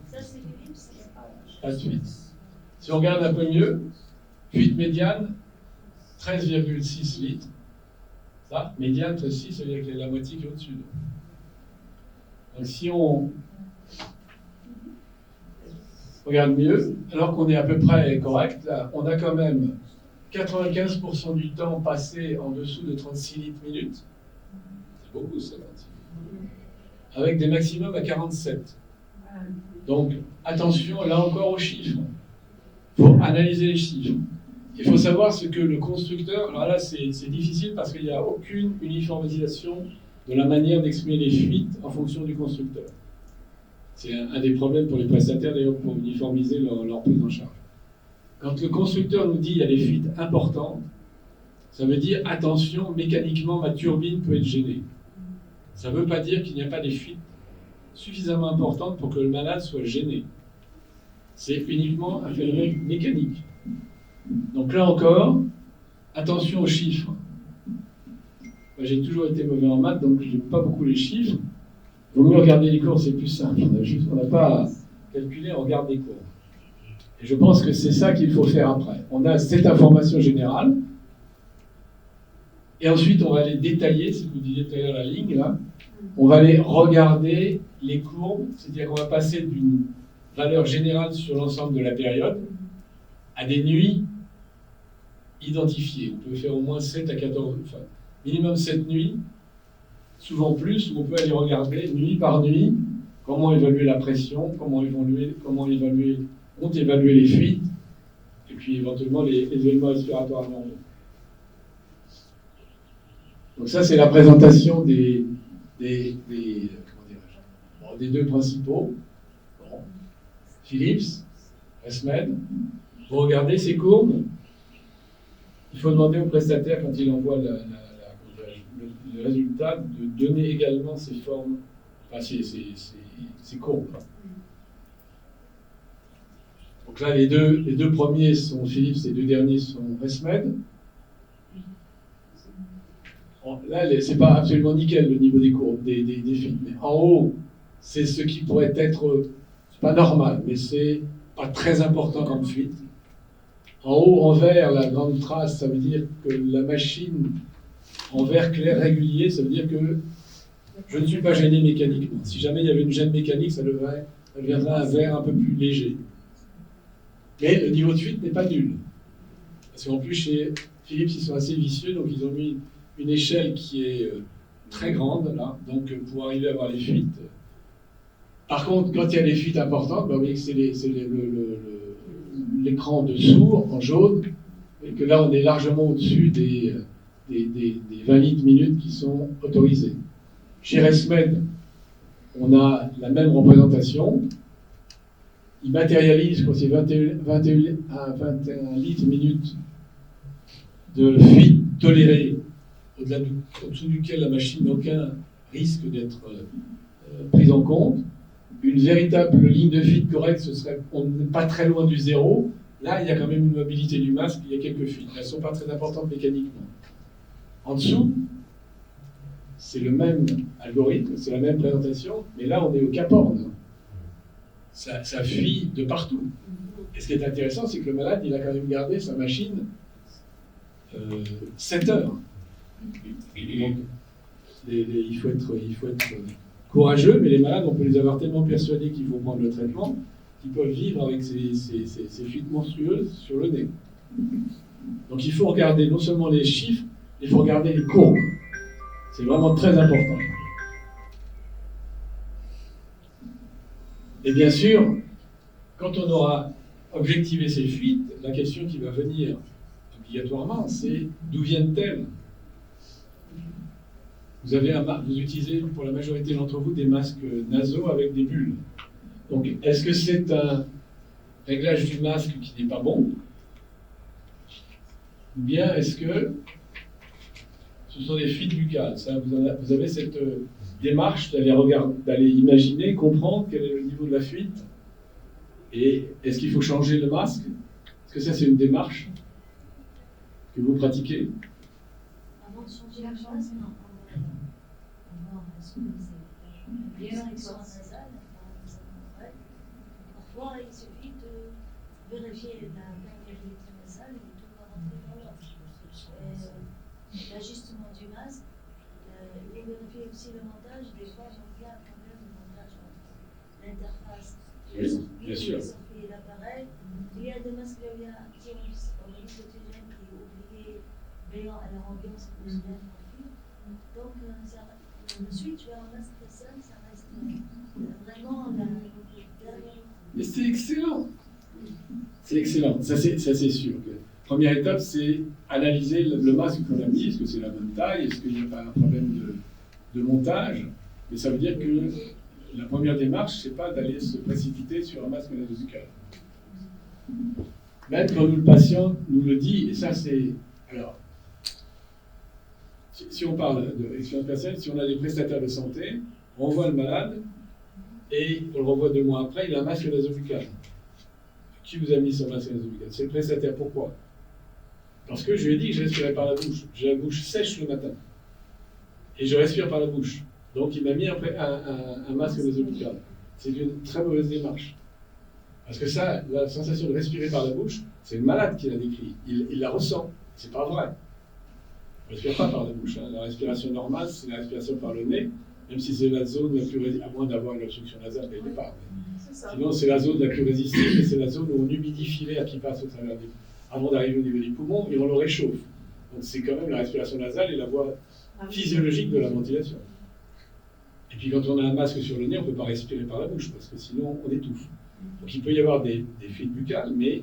Ça, c'est Philips. pas de fuite. Si on regarde un peu mieux, fuite médiane, 13,6 litres. Ça, médiane, 13,6, ça veut dire qu'il y a la moitié qui est au-dessus. Donc si on regarde mieux, alors qu'on est à peu près correct, là, on a quand même 95% du temps passé en dessous de 36 litres minutes. C'est beaucoup ça, 36 litres. Avec des maximums à 47. Donc attention là encore aux chiffres. Il faut analyser les chiffres. Il faut savoir ce que le constructeur... Alors là c'est difficile parce qu'il n'y a aucune uniformisation de la manière d'exprimer les fuites en fonction du constructeur. C'est un des problèmes pour les prestataires d'ailleurs pour uniformiser leur prise en charge. Quand le constructeur nous dit qu'il y a des fuites importantes, ça veut dire attention, mécaniquement ma turbine peut être gênée. Ça ne veut pas dire qu'il n'y a pas des fuites suffisamment importantes pour que le malade soit gêné. C'est uniquement un phénomène mécanique. Donc là encore, attention aux chiffres. Moi, j'ai toujours été mauvais en maths, donc je n'aime pas beaucoup les chiffres. Il vaut mieux regarder les courbes, c'est plus simple. On n'a pas à calculer, on regarde les courbes. Et je pense que c'est ça qu'il faut faire après. On a cette information générale, et ensuite on va aller détailler, si vous disiez tout à l'heure la ligne, là, on va aller regarder les courbes, c'est-à-dire qu'on va passer d'une valeur générale sur l'ensemble de la période à des nuits identifiées. On peut faire au moins 7 à 14, enfin, minimum 7 nuits, souvent plus, où on peut aller regarder nuit par nuit comment évaluer la pression, comment évaluer les fuites, et puis éventuellement les éléments respiratoires normaux. Donc ça, c'est la présentation des deux principaux. Bon. Philips, ResMed. Vous regardez ces courbes. Il faut demander au prestataire, quand il envoie le résultat, de donner également ces formes, enfin ces courbes. Donc là, les deux premiers sont Philips, les deux derniers sont ResMed. Là, c'est pas absolument nickel le niveau des courbes, des fuites, mais en haut, c'est ce qui pourrait être, c'est pas normal, mais c'est pas très important comme fuite. En haut, en vert, la grande trace, ça veut dire que la machine, en vert clair régulier, ça veut dire que je ne suis pas gêné mécaniquement. Si jamais il y avait une gêne mécanique, ça deviendrait un vert un peu plus léger. Mais le niveau de fuite n'est pas nul. Parce qu'en plus, chez Philips, ils sont assez vicieux, donc ils ont mis une échelle qui est très grande, là, donc pour arriver à avoir les fuites. Par contre, quand il y a des fuites importantes, ben, vous voyez que c'est l'écran dessous en jaune, et que là on est largement au-dessus des 20 litres minutes qui sont autorisés. Chez ResMed, on a la même représentation. Il matérialise quand c'est 21 litres minutes de fuite tolérée, au-dessous duquel la machine n'a aucun risque d'être prise en compte. Une véritable ligne de fuite correcte, on n'est pas très loin du zéro. Là, il y a quand même une mobilité du masque, il y a quelques fuites. Elles ne sont pas très importantes mécaniquement. En dessous, c'est le même algorithme, c'est la même présentation, mais là, on est au Cap Horn. Ça fuit de partout. Et ce qui est intéressant, c'est que le malade, il a quand même gardé sa machine 7 heures. Donc, il faut être courageux, mais les malades, on peut les avoir tellement persuadés qu'il faut prendre le traitement qu'ils peuvent vivre avec ces fuites monstrueuses sur le nez. Donc il faut regarder non seulement les chiffres, il faut regarder les courbes. C'est vraiment très important. Et bien sûr, quand on aura objectivé ces fuites, la question qui va venir obligatoirement, c'est d'où viennent-elles ? Vous utilisez pour la majorité d'entre vous des masques nasaux avec des bulles. Donc, est-ce que c'est un réglage du masque qui n'est pas bon ? Ou bien est-ce que ce sont des fuites buccales ? Ça, vous avez cette démarche d'aller imaginer, comprendre quel est le niveau de la fuite. Et est-ce qu'il faut changer le masque ? Est-ce que ça, c'est une démarche que vous pratiquez ? Avant de changer la chose, non. On va est-ce que c'est bien l'action nasale, parfois il suffit de vérifier la perméabilité nasale et tout va rentrer dans l'ordre. L'ajustement du masque, il faut vérifier aussi le montage. Des fois, on regarde quand même le montage entre l'interface Oui, bien sûr. et l'appareil. Il y a des masques qui ont oxygène qui est oublié, veillant à leur ambiance oxygène tranquille. Donc, le switch vers un masque nasal, ça reste vraiment la dernière. Mais c'est excellent. C'est excellent. Ça, c'est sûr. Première étape, c'est analyser le masque qu'on a mis. Est-ce que c'est la bonne taille ? Est-ce qu'il n'y a pas un problème de montage ? Mais ça veut dire que la première démarche, c'est pas d'aller se précipiter sur un masque nasobuccal. Même quand le patient nous le dit, et ça c'est... Alors, si on parle d'expérience personnelle, si on a des prestataires de santé, on renvoie le malade et on le renvoie 2 mois après, il a un masque nasobuccal. Qui vous a mis son masque nasobuccal ? C'est le prestataire. Pourquoi ? Parce que je lui ai dit que je respirais par la bouche. J'ai la bouche sèche le matin. Et je respire par la bouche. Donc il m'a mis un masque nasobuccal. C'est une très mauvaise démarche. Parce que ça, la sensation de respirer par la bouche, c'est le malade qui la décrit. Il la ressent. C'est pas vrai. On ne respire pas par la bouche. Hein. La respiration normale, c'est la respiration par le nez, même si c'est la zone la plus résistante, à moins d'avoir une obstruction nasale dès le départ. Sinon, c'est la zone la plus résistante, et c'est la zone où on humidifie l'air qui passe au travers des... avant d'arriver au niveau des poumons, et on le réchauffe. Donc c'est quand même la respiration nasale et la voie physiologique de la ventilation. Et puis quand on a un masque sur le nez, on ne peut pas respirer par la bouche, parce que sinon on étouffe. Donc il peut y avoir des fuites buccales, mais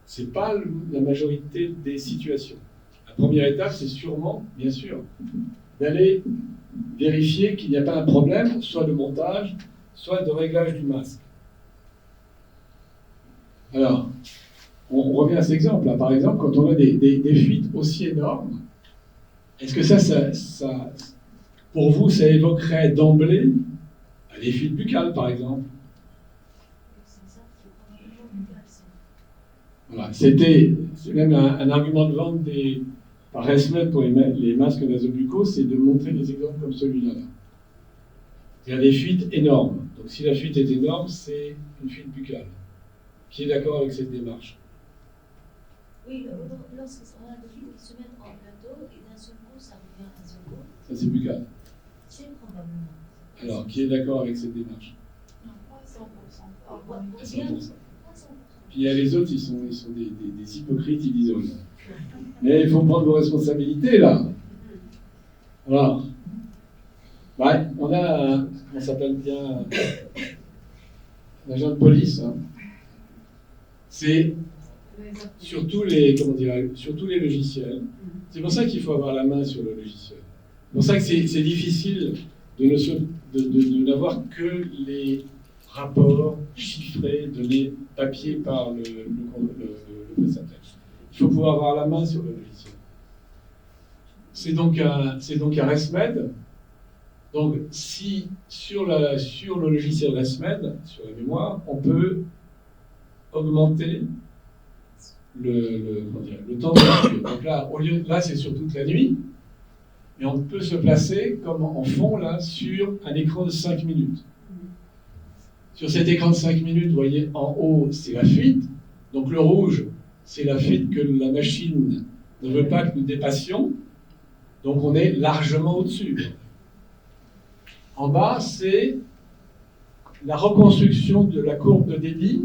ce n'est pas la majorité des situations. La première étape, c'est sûrement, bien sûr, d'aller vérifier qu'il n'y a pas un problème, soit de montage, soit de réglage du masque. Alors, on revient à cet exemple. Là. Par exemple, quand on a des fuites aussi énormes, est-ce que ça, pour vous, ça évoquerait d'emblée des fuites buccales, par exemple ? Voilà. C'est même un argument de vente par ResMed pour les masques nasobuccaux, c'est de montrer des exemples comme celui-là. Il y a des fuites énormes. Donc si la fuite est énorme, c'est une fuite buccale. Qui est d'accord avec cette démarche ? Oui, lorsqu'on a des fuites qui se mettent en plateau et d'un seul coup ça revient à zéro. Ça c'est buccal. C'est probablement. Alors, qui est d'accord avec cette démarche ? Non, pas 100%. À 100%. Puis il y a les autres, ils sont des hypocrites, ils disent rien. Mais il faut prendre vos responsabilités, là. Alors, ouais, on a, on s'appelle bien, un agent de police. Hein. c'est sur tous les, comment dire, sur tous les logiciels. C'est pour ça qu'il faut avoir la main sur le logiciel. C'est pour ça que c'est difficile de n'avoir que les rapports chiffrés, donnés papier par le prestataire. Il faut pouvoir avoir la main sur le logiciel. C'est donc un ResMed. Donc, si sur le logiciel ResMed, sur la mémoire, on peut augmenter le temps de lecture. Donc là, c'est sur toute la nuit, mais on peut se placer comme en fond là sur un écran de 5 minutes. Sur cet écran de 5 minutes, vous voyez en haut, c'est la fuite. Donc le rouge, c'est la fuite que la machine ne veut pas que nous dépassions. Donc on est largement au-dessus. En bas, c'est la reconstruction de la courbe de débit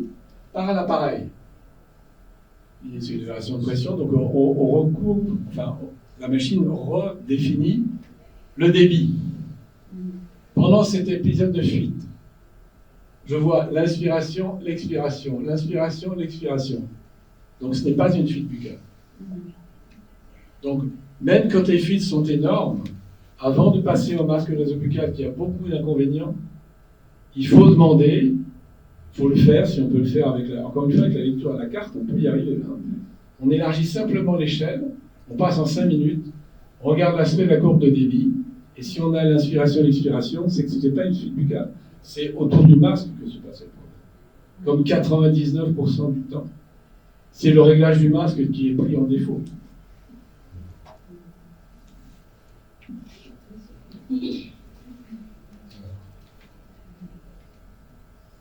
par l'appareil. C'est une variation de pression, donc on recoupe, enfin, la machine redéfinit le débit. Pendant cet épisode de fuite, je vois l'inspiration, l'expiration, l'inspiration, l'expiration. Donc ce n'est pas une fuite buccale. Donc même quand les fuites sont énormes, avant de passer au masque nasobuccal qui a beaucoup d'inconvénients, il faut demander, il faut le faire, si on peut le faire encore une fois avec la lecture à la carte, on peut y arriver. Hein. On élargit simplement l'échelle, on passe en 5 minutes, on regarde l'aspect de la courbe de débit, et si on a l'inspiration et l'expiration, c'est que ce n'était pas une fuite buccale. C'est autour du masque que se passait le problème. Comme 99% du temps. C'est le réglage du masque qui est pris en défaut.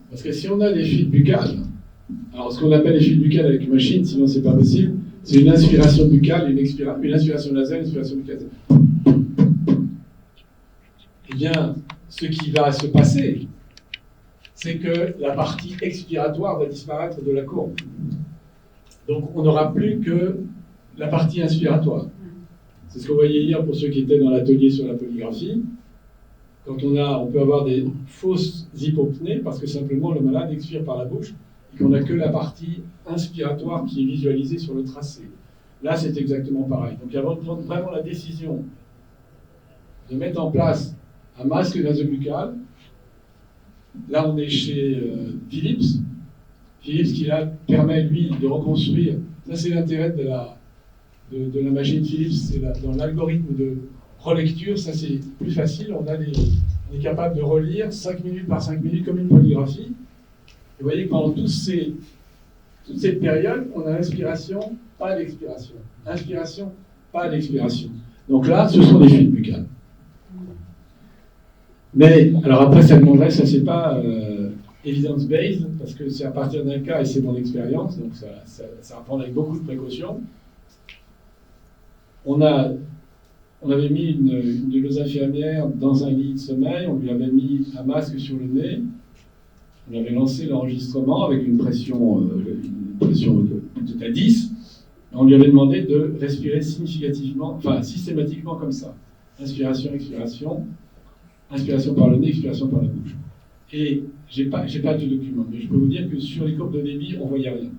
Parce que si on a des fuites buccales, alors ce qu'on appelle les fuites buccales avec une machine, sinon c'est pas possible, c'est une inspiration buccale, une inspiration nasale, une inspiration buccale. Eh bien, ce qui va se passer, c'est que la partie expiratoire va disparaître de la courbe. Donc on n'aura plus que la partie inspiratoire. C'est ce qu'on voyait hier pour ceux qui étaient dans l'atelier sur la polygraphie. Quand on peut avoir des fausses hypopnées parce que simplement le malade expire par la bouche et qu'on n'a que la partie inspiratoire qui est visualisée sur le tracé. Là, c'est exactement pareil. Donc avant de prendre vraiment la décision de mettre en place un masque nasobuccal, là on est chez Philips. Philips qui là permet lui de reconstruire. Ça c'est l'intérêt de la machine Philips, c'est dans l'algorithme de relecture, ça c'est plus facile, on est capable de relire 5 minutes par 5 minutes comme une polygraphie. Et vous voyez que pendant toute cette période, on a l'inspiration, pas l'expiration. Inspiration, pas l'expiration. Donc là, ce sont des fuites buccales. Mais, alors après, ça demanderait, ça c'est pas evidence-based, parce que c'est à partir d'un cas et c'est mon expérience, donc ça va prendre avec beaucoup de précautions. On avait mis une de nos infirmières dans un lit de sommeil, on lui avait mis un masque sur le nez, on avait lancé l'enregistrement avec une pression peut-être à 10, et on lui avait demandé de respirer systématiquement comme ça. Inspiration, expiration, inspiration par le nez, expiration par la bouche. Et j'ai pas de document, mais je peux vous dire que sur les courbes de débit, on ne voyait rien.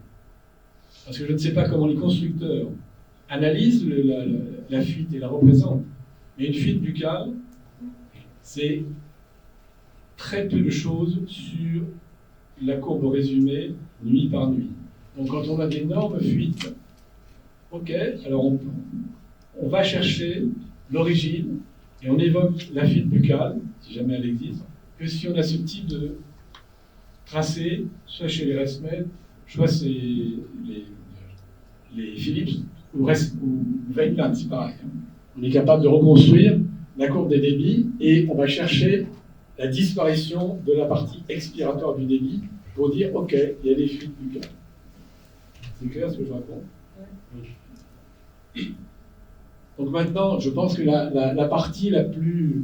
Parce que je ne sais pas comment les constructeurs analysent la fuite et la représentent. Mais une fuite buccale, c'est très peu de choses sur la courbe résumée nuit par nuit. Donc quand on a d'énormes fuites, ok, alors on va chercher l'origine et on évoque la fuite buccale, si jamais elle existe, que si on a ce type de tracé, soit chez les ResMed, soit c'est les Philips ou Weinland, c'est pareil. On est capable de reconstruire la courbe des débits et on va chercher la disparition de la partie expiratoire du débit pour dire ok, il y a des fuites buccales. C'est clair ce que je raconte? Oui. Donc maintenant, je pense que la partie la plus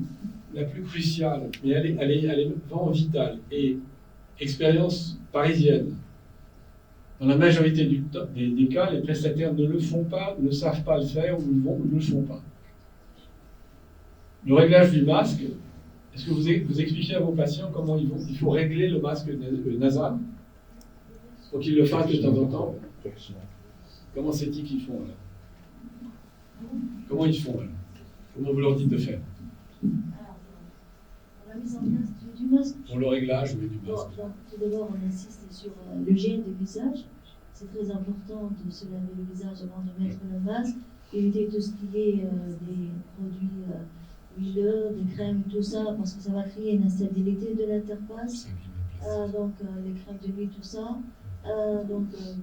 cruciale, mais elle est vraiment vitale, et expérience parisienne. Dans la majorité des cas, les prestataires ne le font pas, ne savent pas le faire, ou ne le font pas. Le réglage du masque, est-ce que vous expliquez à vos patients comment il faut régler le masque nasal? pour qu'ils le fassent de temps en temps. Comment c'est-il qu'ils font là? Comment ils font là? Comment vous leur dites de faire? Alors, pour la mise en place du masque, Pour le réglage, oui, du masque. donc, tout d'abord, on insiste sur le gel du visage. C'est très important de se laver le visage avant de mettre le masque, éviter tout ce qui est des produits huileux, des crèmes, tout ça, parce que ça va créer une instabilité de l'interface. Donc, les crèmes de l'huile, tout ça.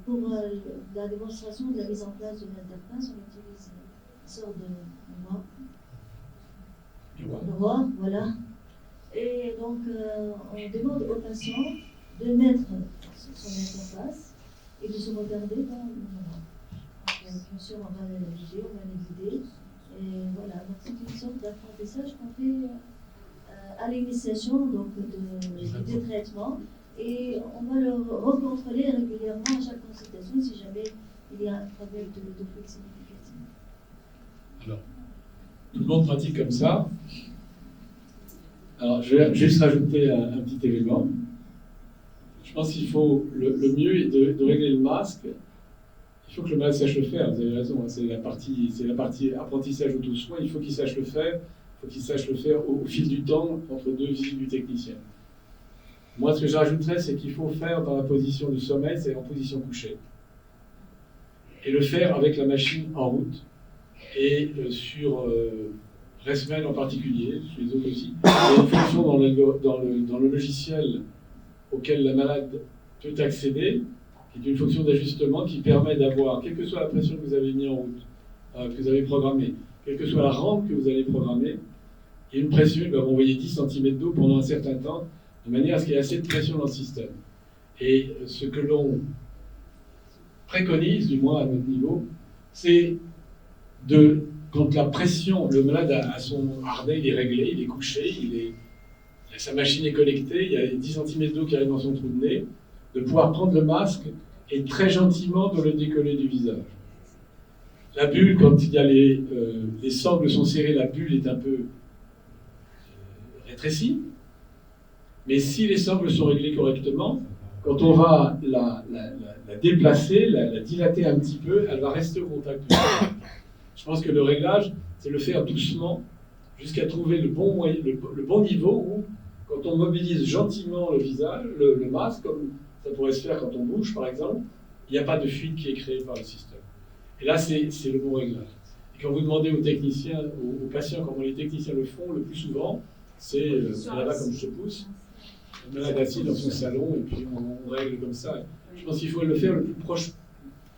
Pour la démonstration de la mise en place de l'interface, on utilise une sorte de miroir, voilà. Et donc, on demande au patient de mettre son interface et de se regarder dans le miroir. Bien sûr, on va les guider. Et voilà, donc c'est une sorte d'apprentissage qu'on fait à l'initiation des traitements. Et on va le recontrôler régulièrement à chaque consultation si jamais il y a un problème de flexibilité. Alors, tout le monde pratique comme ça. Alors, je vais juste rajouter un petit élément. Je pense qu'il faut, le mieux est de régler le masque. Il faut que le malade sache le faire, vous avez raison, hein, c'est la partie apprentissage auto-soin, il faut qu'il sache le faire, au fil du temps, entre deux visites du technicien. Moi, ce que je rajouterais, c'est qu'il faut faire dans la position de sommeil, c'est en position couchée. Et le faire avec la machine en route, et sur Resmel en particulier, sur les autres aussi. Il y a une fonction dans le logiciel auquel la malade peut accéder, qui est une fonction d'ajustement qui permet d'avoir, quelle que soit la pression que vous avez mise en route, que vous avez programmée, quelle que soit la rampe que vous allez programmer, il y a une pression, il va renvoyer 10 cm d'eau pendant un certain temps, de manière à ce qu'il y ait assez de pression dans le système. Et ce que l'on préconise, du moins à notre niveau, c'est quand la pression, le malade a son harnais, il est réglé, il est couché, sa machine est connectée, il y a 10 cm d'eau qui arrive dans son trou de nez, de pouvoir prendre le masque et très gentiment de le décoller du visage. La bulle, quand il y a les sangles sont serrées, la bulle est un peu rétrécie. Mais si les sangles sont réglées correctement, quand on va la déplacer, la dilater un petit peu, elle va rester au contact du visage. Je pense que le réglage, c'est le faire doucement jusqu'à trouver le bon niveau où, quand on mobilise gentiment le visage, le masque, comme ça pourrait se faire quand on bouge par exemple, il n'y a pas de fuite qui est créée par le système. Et là, c'est le bon réglage. Et quand vous demandez aux techniciens, aux patients comment les techniciens le font, le plus souvent, c'est là-bas comme je te pousse, le malade assis dans son salon et puis on règle comme ça. Je pense qu'il faut le faire le plus proche,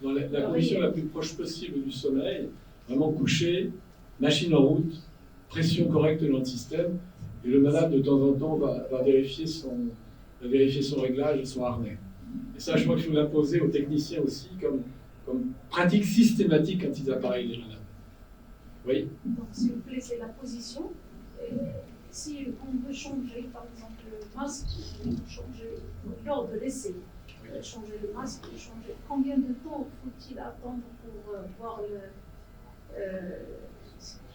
dans la condition la plus proche possible du sommeil, vraiment couché, machine en route, pression correcte dans le système, et le malade de temps en temps va vérifier son réglage et son harnais. Et ça, je crois qu'il faut l'imposer aux techniciens aussi comme pratique systématique quand ils appareillent les malades. Oui. Donc, s'il vous plaît, c'est la position. Si on veut changer, par exemple, le masque, on peut changer lors de l'essai. Changer le masque, combien de temps faut-il attendre pour voir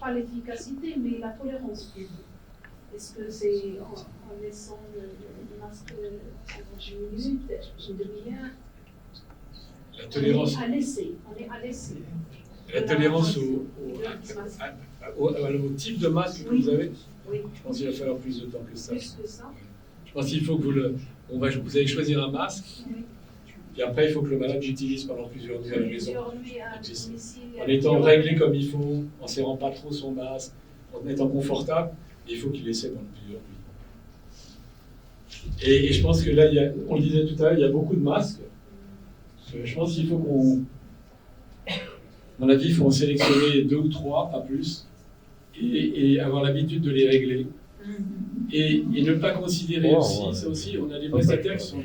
pas l'efficacité, mais la tolérance plutôt? Est-ce que c'est en laissant le masque pendant 10 minutes, une demi-heure? La tolérance. On est à l'essai. La tolérance au type de masque que vous avez, oui. Je pense qu'il va falloir plus de temps que ça. Plus que ça. Je pense qu'il faut que vous allez choisir un masque, Oui. et après il faut que le malade l'utilise pendant plusieurs nuits à la maison. En En étant réglé comme il faut, en serrant pas trop son masque, en étant confortable, il faut qu'il essaie pendant plusieurs nuits. Et je pense que là, on le disait tout à l'heure, il y a beaucoup de masques. Je pense qu'il faut à mon avis, il faut en sélectionner 2 ou 3, pas plus, et avoir l'habitude de les régler. Et ne pas considérer aussi, ça aussi, on a des prestataires qui sont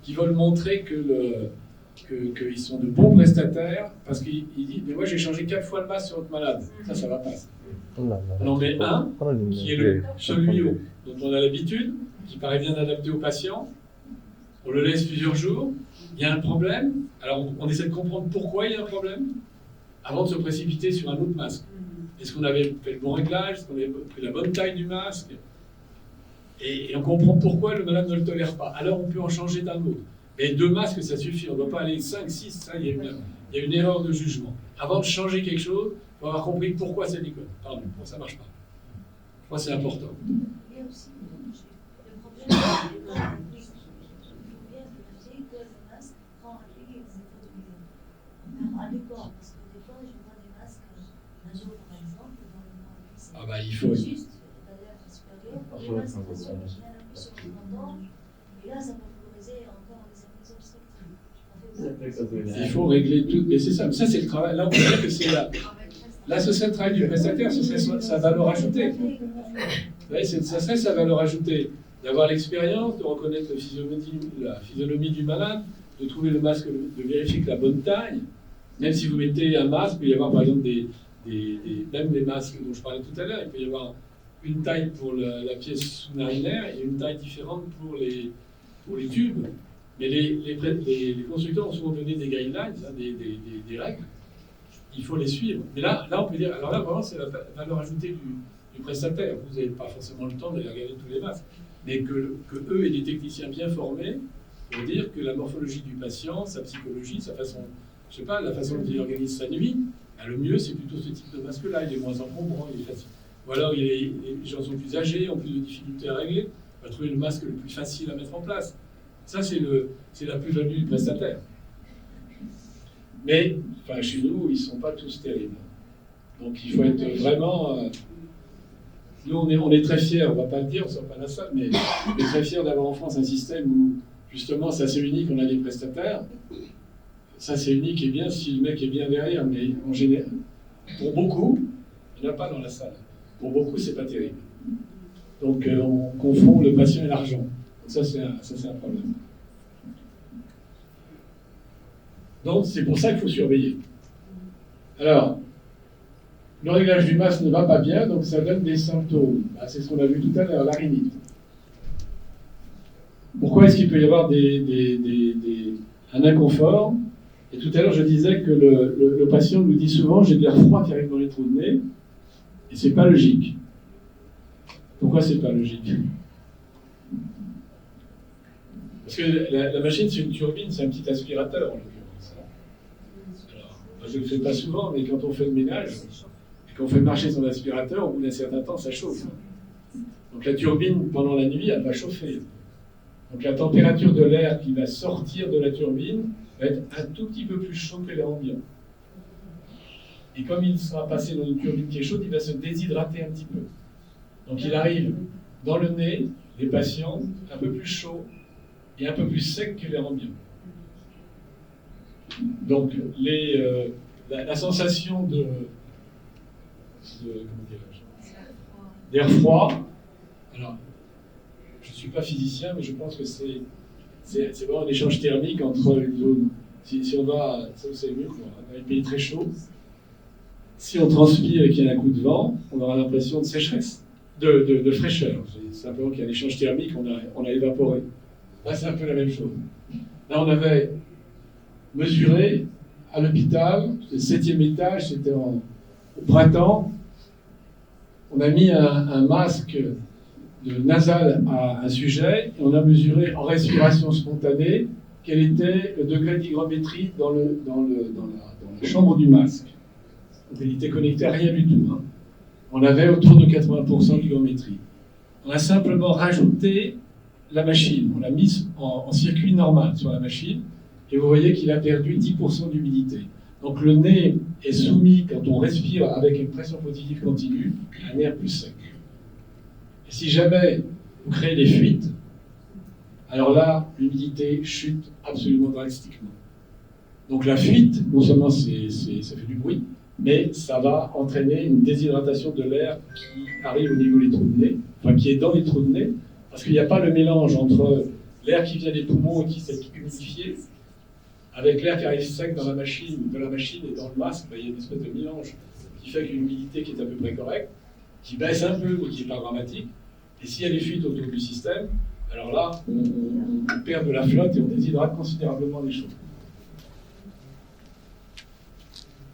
qui veulent montrer qu'ils sont de bons prestataires, parce qu'ils disent, mais moi j'ai changé 4 fois le masque sur votre malade, ça va pas. On en met un, qui est celui dont on a l'habitude, qui paraît bien adapté au patient, on le laisse plusieurs jours, il y a un problème, alors on essaie de comprendre pourquoi il y a un problème, avant de se précipiter sur un autre masque. Est-ce qu'on avait fait le bon réglage? Est-ce qu'on avait pris la bonne taille du masque? Et on comprend pourquoi le malade ne le tolère pas. Alors on peut en changer d'un autre. Mais 2 masques, ça suffit. On ne doit pas aller 5, 6, ça, il y a une erreur de jugement. Avant de changer quelque chose, il faut avoir compris pourquoi ça déconne. Pardon, pourquoi ça ne marche pas. Moi, c'est important. Il y a aussi le problème de que le masque prend à lui des photos à décor. Parce que des fois, je vois des masques nasaux, par exemple, dans le lycée. Ah bah, il faut. Juste la lèvre supérieure, les masques nasaux, je viens un peu sur le menton, et là, ça peut favoriser encore les apnées obstructives. Il faut régler tout. Mais c'est ça. Ça, c'est le travail. Là, on peut dire que c'est là, ce serait le travail du prestataire, ce serait sa valeur ajoutée. Ça serait sa valeur ajoutée. D'avoir l'expérience, de reconnaître la physionomie du malade, de trouver le masque, de vérifier que la bonne taille. Même si vous mettez un masque, il peut y avoir par exemple même les masques dont je parlais tout à l'heure, il peut y avoir une taille pour la pièce sous-narinaire et une taille différente pour les tubes. Mais les constructeurs ont souvent donné des guidelines, hein, des règles. Il faut les suivre. Mais là, on peut dire, alors là, vraiment, c'est la valeur ajoutée du prestataire. Vous n'avez pas forcément le temps d'aller regarder tous les masques. Mais que eux et des techniciens bien formés pour dire que la morphologie du patient, sa psychologie, sa façon, je sais pas, la façon dont il organise sa nuit, ben, le mieux, c'est plutôt ce type de masque-là. Il est moins encombrant, il est facile. Ou alors, les gens sont plus âgés, ont plus de difficultés à régler. On va trouver le masque le plus facile à mettre en place. Ça, c'est la plus-value du prestataire. Mais, enfin, chez nous, ils ne sont pas tous terribles. Donc, il faut être vraiment... nous, on est très fiers, on ne va pas le dire, on ne sort pas de la salle, mais on est très fiers d'avoir en France un système où, justement, c'est assez unique, on a des prestataires. Ça, c'est unique et bien si le mec est bien derrière, mais en général, pour beaucoup, il n'y en a pas dans la salle. Pour beaucoup, c'est pas terrible. Donc, on confond le patient et l'argent. Donc, ça, c'est un problème. Donc, c'est pour ça qu'il faut surveiller. Alors, le réglage du masque ne va pas bien, donc ça donne des symptômes. Ah, c'est ce qu'on a vu tout à l'heure, la rhinite. Pourquoi est-ce qu'il peut y avoir un inconfort? Et tout à l'heure, je disais que le patient nous dit souvent « j'ai de l'air froid qui arrive dans les trous de nez », et c'est pas logique. Pourquoi c'est pas logique? Parce que la machine, c'est une turbine, c'est un petit aspirateur, en l'occurrence. Alors, je ne le fais pas souvent, mais quand on fait le ménage, et qu'on fait marcher son aspirateur, au bout d'un certain temps, ça chauffe. Donc la turbine, pendant la nuit, elle va chauffer. Donc la température de l'air qui va sortir de la turbine va être un tout petit peu plus chaud que l'air ambiant. Et comme il sera passé dans une turbine qui est chaude, il va se déshydrater un petit peu. Donc il arrive dans le nez, les patients, un peu plus chaud et un peu plus sec que l'air ambiant. Donc la sensation d'air froid, alors je ne suis pas physicien, mais je pense que c'est vraiment un échange thermique entre une zone. Si on va, ça vous savez mieux, dans les pays très chauds, si on transpire et qu'il y a un coup de vent, on aura l'impression de sécheresse, de fraîcheur. C'est simplement qu'il y a un échange thermique, on a évaporé. Là, c'est un peu la même chose. Là, on avait mesuré à l'hôpital, le 7e étage, c'était au printemps, on a mis un masque nasal à un sujet, et on a mesuré en respiration spontanée quel était le degré d'hygrométrie dans la chambre du masque. Donc, il était connecté à rien du tout. Hein. On avait autour de 80% d'hygrométrie. On a simplement rajouté la machine. On l'a mise en circuit normal sur la machine, et vous voyez qu'il a perdu 10% d'humidité. Donc le nez est soumis, quand on respire avec une pression positive continue, à un air plus sec. Et si jamais vous créez des fuites, alors là, l'humidité chute absolument drastiquement. Donc la fuite, non seulement ça fait du bruit, mais ça va entraîner une déshydratation de l'air qui arrive au niveau des trous de nez, enfin qui est dans les trous de nez, parce qu'il n'y a pas le mélange entre l'air qui vient des poumons et qui s'est humidifié, avec l'air qui arrive sec dans la machine et dans le masque, il y a une espèce de mélange qui fait qu'une humidité qui est à peu près correcte, qui baisse un peu, mais qui n'est pas dramatique. Et s'il y a des fuites autour du système, alors là, on perd de la flotte et on déshydrate considérablement les choses.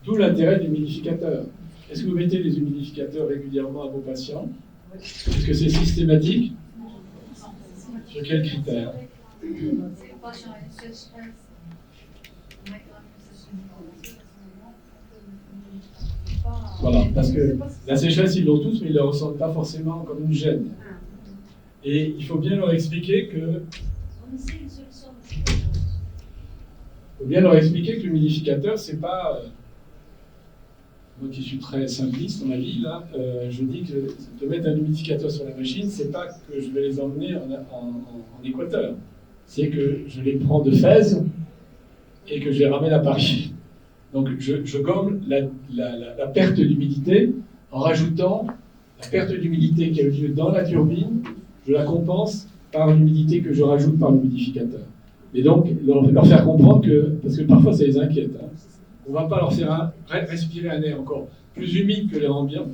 D'où l'intérêt de l'humidificateur. Est-ce que vous mettez des humidificateurs régulièrement à vos patients? Est-ce que c'est systématique? Sur quels critères? C'est pas changer une sécheresse. On a quand même une sécheresse en ce moment. Voilà, parce que la sécheresse, ils l'ont tous, mais ils ne la ressentent pas forcément comme une gêne. Et il faut bien leur expliquer que On essaie une solution. faut bien leur expliquer que l'humidificateur, c'est pas. Moi qui suis très simpliste dans ma vie, là, je dis que de mettre un humidificateur sur la machine, c'est pas que je vais les emmener en Équateur. C'est que je les prends de Fès et que je les ramène à Paris. Donc je gomme la perte d'humidité en rajoutant la perte d'humidité qui a eu lieu dans la turbine, je la compense par l'humidité que je rajoute par l'humidificateur. Et donc leur faire comprendre que, parce que parfois ça les inquiète, hein, on ne va pas leur faire respirer un air encore plus humide que l'air ambiant,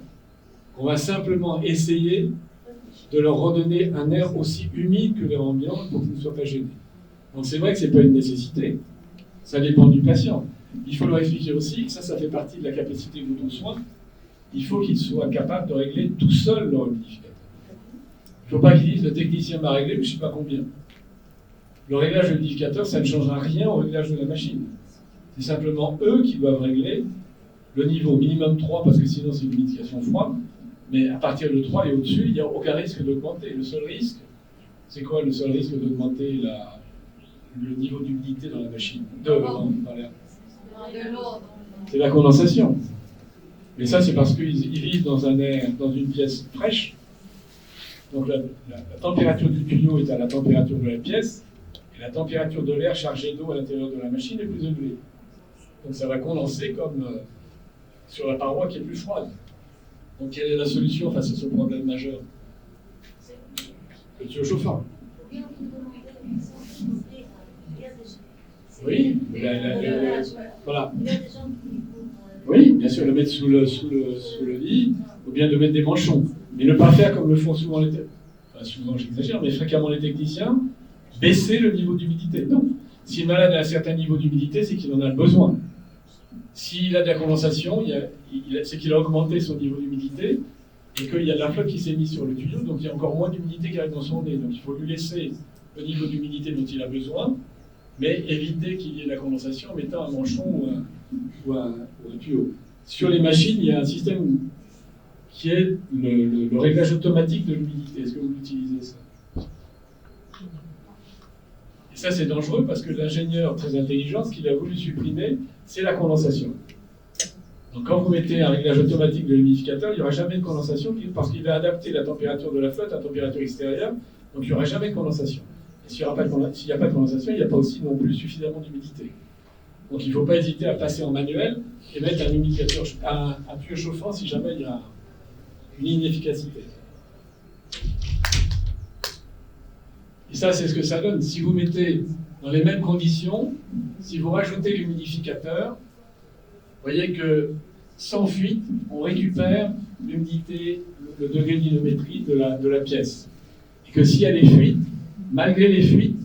on va simplement essayer de leur redonner un air aussi humide que l'air ambiant pour qu'ils ne soient pas gênés. Donc c'est vrai que ce n'est pas une nécessité, ça dépend du patient. Il faut leur expliquer aussi que ça fait partie de la capacité de l'auto-soin. Il faut qu'ils soient capables de régler tout seuls leur humidificateur. Il ne faut pas qu'ils disent le technicien m'a réglé, mais je ne sais pas combien. Le réglage de l'humidificateur, ça ne changera rien au réglage de la machine. C'est simplement eux qui doivent régler le niveau minimum 3, parce que sinon c'est une humidification froide. Mais à partir de 3 et au-dessus, il n'y a aucun risque d'augmenter. Le seul risque, c'est quoi le seul risque d'augmenter le niveau d'humidité dans la machine, dans l'air? De l'eau. C'est la condensation. Mais ça, c'est parce qu'ils vivent dans une pièce fraîche. Donc la température du tuyau est à la température de la pièce, et la température de l'air chargé d'eau à l'intérieur de la machine est plus élevée. Donc ça va condenser comme sur la paroi qui est plus froide. Donc quelle est la solution face à ce problème majeur? Le tuyau chauffant. Oui, voilà. Oui, bien sûr, le mettre sous le lit, ou bien de mettre des manchons. Mais ne pas faire comme le font souvent souvent j'exagère, mais fréquemment les techniciens, baisser le niveau d'humidité. Non. Si le malade a un certain niveau d'humidité, c'est qu'il en a besoin. S'il a de la condensation, c'est qu'il a augmenté son niveau d'humidité et qu'il y a de la flotte qui s'est mise sur le tuyau, donc il y a encore moins d'humidité qui arrive dans son nez. Donc il faut lui laisser le niveau d'humidité dont il a besoin, mais éviter qu'il y ait de la condensation en mettant un manchon ou un tuyau. Sur les machines, il y a un système qui est le réglage automatique de l'humidité. Est-ce que vous l'utilisez, ça? Et ça, c'est dangereux parce que l'ingénieur très intelligent, ce qu'il a voulu supprimer, c'est la condensation. Donc quand vous mettez un réglage automatique de l'humidificateur, il n'y aura jamais de condensation parce qu'il va adapter la température de la flotte à la température extérieure, donc il n'y aura jamais de condensation. Et s'il n'y a pas de condensation, il n'y a pas aussi non plus suffisamment d'humidité. Donc il ne faut pas hésiter à passer en manuel et mettre un humidificateur, un tuyau chauffant si jamais il y a une inefficacité. Et ça, c'est ce que ça donne. Si vous mettez dans les mêmes conditions, si vous rajoutez l'humidificateur, vous voyez que sans fuite, on récupère l'humidité, le degré d'hygrométrie de la pièce. Et que s'il y a des fuites, malgré les fuites,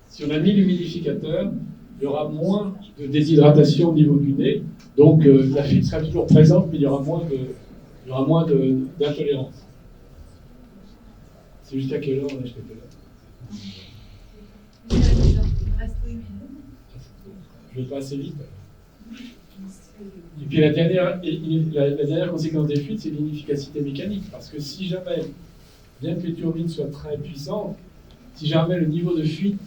si on a mis l'humidificateur, il y aura moins de déshydratation au niveau du nez. Donc la fuite sera toujours présente, mais il y aura moins d'intolérance. C'est jusqu'à quelle heure on a acheté là? Il reste 8 minutes. Je vais pas assez vite. Et puis la dernière conséquence des fuites, c'est l'inefficacité mécanique. Parce que si jamais, bien que les turbines soient très puissantes, si jamais le niveau de fuite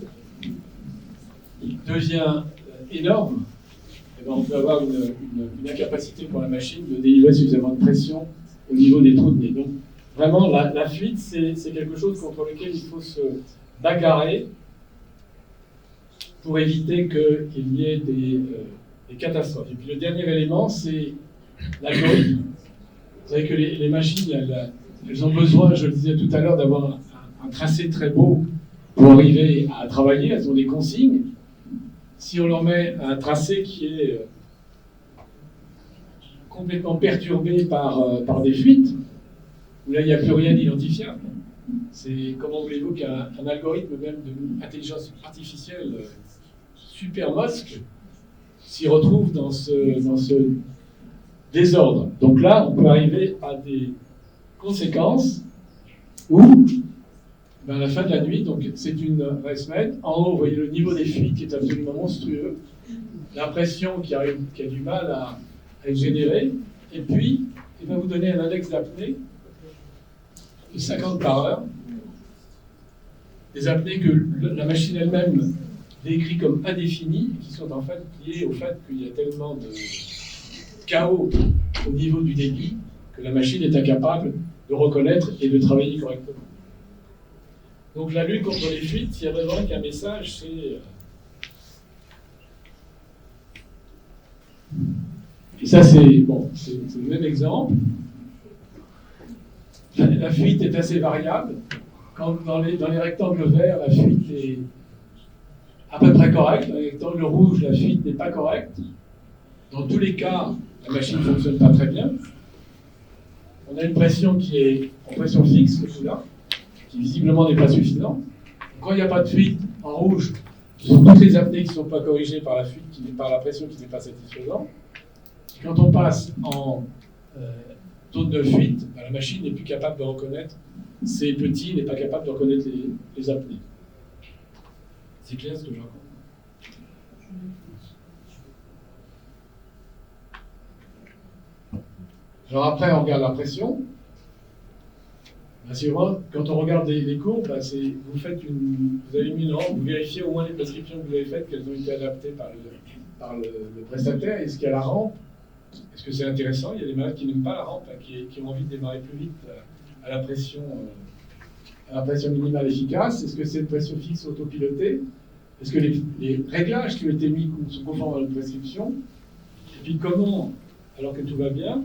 devient énorme, eh ben on peut avoir une incapacité pour la machine de délivrer suffisamment de pression au niveau des trous de nez. Donc vraiment, la fuite, c'est quelque chose contre lequel il faut se bagarrer pour éviter qu'il y ait des catastrophes. Et puis le dernier élément, c'est l'algorithme. Vous savez que les machines, elles ont besoin, je le disais tout à l'heure, d'avoir un tracé très beau pour arriver à travailler. Elles ont des consignes. Si on leur met un tracé qui est complètement perturbé par des fuites, où là il n'y a plus rien d'identifiable, c'est, comment voulez-vous qu'un algorithme même d'intelligence artificielle super mosque s'y retrouve dans ce désordre. Donc là, on peut arriver à des conséquences où À la fin de la nuit, donc c'est une vraie semaine. En haut, vous voyez le niveau des fuites qui est absolument monstrueux. La pression qui a du mal à être générée. Et puis, il va vous donner un index d'apnée de 50 par heure. Des apnées que la machine elle-même décrit comme indéfinies, et qui sont en fait liées au fait qu'il y a tellement de chaos au niveau du débit que la machine est incapable de reconnaître et de travailler correctement. Donc la lutte contre les fuites, il y a vraiment qu'un message, c'est... Et ça, c'est bon, c'est le même exemple. La fuite est assez variable. Quand dans les rectangles verts, la fuite est à peu près correcte. Dans les rectangles rouges, la fuite n'est pas correcte. Dans tous les cas, la machine ne fonctionne pas très bien. On a une pression qui est en pression fixe, ce coup-là, qui visiblement n'est pas suffisante. Quand il n'y a pas de fuite, en rouge, ce sont toutes les apnées qui ne sont pas corrigées par la fuite, par la pression qui n'est pas satisfaisante. Et quand on passe en zone de fuite, la machine n'est plus capable de reconnaître ces petits, n'est pas capable de reconnaître les apnées. C'est clair ce que je raconte? Alors après, on regarde la pression. C'est vrai, quand on regarde les courbes, vous avez mis une rampe, vous vérifiez au moins les prescriptions que vous avez faites, qu'elles ont été adaptées par le prestataire. Est-ce qu'il y a la rampe? Est-ce que c'est intéressant? Il y a des malades qui n'aiment pas la rampe, qui ont envie de démarrer plus vite à la pression minimale efficace. Est-ce que c'est une pression fixe autopilotée? Est-ce que les réglages qui ont été mis sont conformes à la prescription? Et puis comment, alors que tout va bien,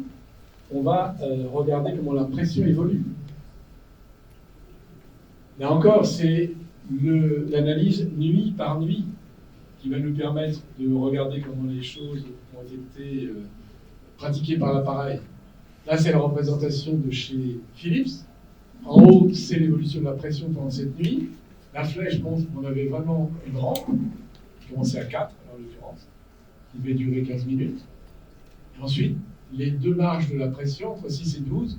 on va regarder comment la pression évolue. Là encore, c'est l'analyse nuit par nuit qui va nous permettre de regarder comment les choses ont été pratiquées par l'appareil. Là, c'est la représentation de chez Philips. En haut, c'est l'évolution de la pression pendant cette nuit. La flèche montre qu'on avait vraiment une rampe, qui commençait à 4, en l'occurrence, qui devait durer 15 minutes. Et ensuite, les deux marges de la pression, entre 6 et 12,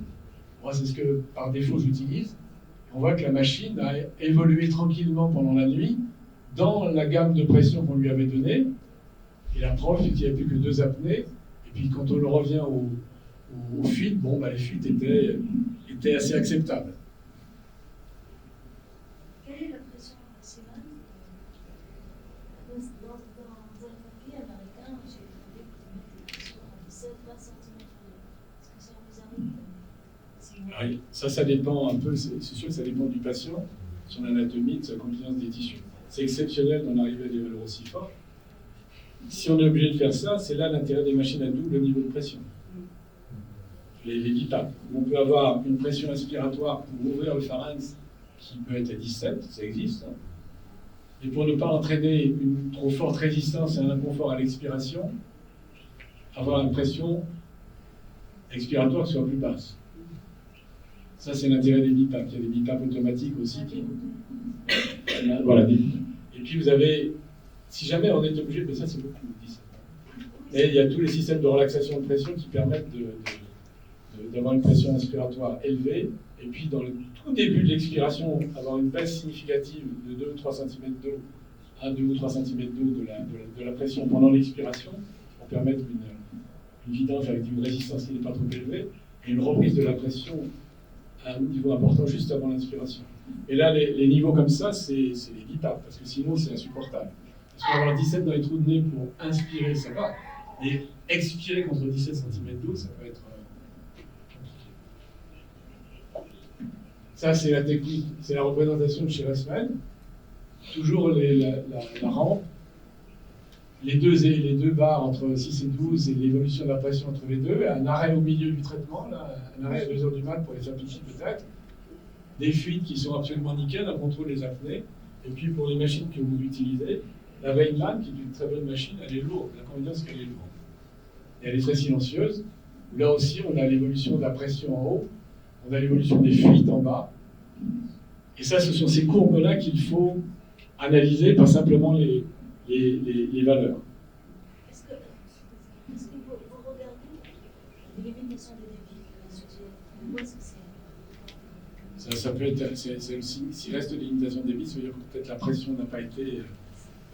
moi, c'est ce que par défaut j'utilise. On voit que la machine a évolué tranquillement pendant la nuit dans la gamme de pression qu'on lui avait donnée. Et la preuve, c'est qu'il n'y a plus que 2 apnées. Et puis quand on revient aux fuites, les fuites étaient assez acceptables. Quelle est la pression maximale? Dans un papier américain, j'ai trouvé qu'ils mettent des pressions à 17-20 cm. Est-ce que ça vous arrive? Oui, ça dépend un peu, c'est sûr que ça dépend du patient, de son anatomie, de sa compliance des tissus. C'est exceptionnel d'en arriver à des valeurs aussi fortes. Si on est obligé de faire ça, c'est là l'intérêt des machines à double niveau de pression. Les BiPAP. On peut avoir une pression inspiratoire pour ouvrir le pharynx qui peut être à 17, ça existe. Et pour ne pas entraîner une trop forte résistance et un inconfort à l'expiration, avoir une pression expiratoire qui soit plus basse. Ça, c'est l'intérêt des BiPAP. Il y a des BiPAP automatiques aussi. Voilà. Et puis, vous avez, si jamais on est obligé, mais ça, c'est beaucoup, 17. Et il y a tous les systèmes de relaxation de pression qui permettent d'avoir une pression inspiratoire élevée. Et puis, dans le tout début de l'expiration, avoir une baisse significative de 2 ou 3 cm d'eau à 2 ou 3 cm d'eau de la pression pendant l'expiration pour permettre une vidange avec une résistance qui n'est pas trop élevée et une reprise de la pression à un niveau important juste avant l'inspiration. Et là, les niveaux comme ça, c'est les BiPAP, parce que sinon, c'est insupportable. Parce qu'avoir 17 dans les trous de nez pour inspirer, ça va. Et expirer contre 17 cm d'eau, ça peut être compliqué. Ça, c'est la technique, c'est la représentation de chez Ressman. Toujours la rampe. Les deux barres entre 6 et 12 et l'évolution de la pression entre les deux, un arrêt au milieu du traitement, là, un arrêt à 2 heures du mat pour les simplifier peut-être, des fuites qui sont absolument nickel, un contrôle des apnées, et puis pour les machines que vous utilisez, la Weinmann, qui est une très bonne machine, elle est lourde, l'inconvénient c'est qu'elle est lourde. Et elle est très silencieuse, là aussi on a l'évolution de la pression en haut, on a l'évolution des fuites en bas, et ça ce sont ces courbes-là qu'il faut analyser, pas simplement les valeurs. Est-ce que vous regardez l'élimination des débits, où est-ce que c'est? Ça peut être, s'il reste des limitations de débit, ça veut dire que peut-être la pression n'a pas été,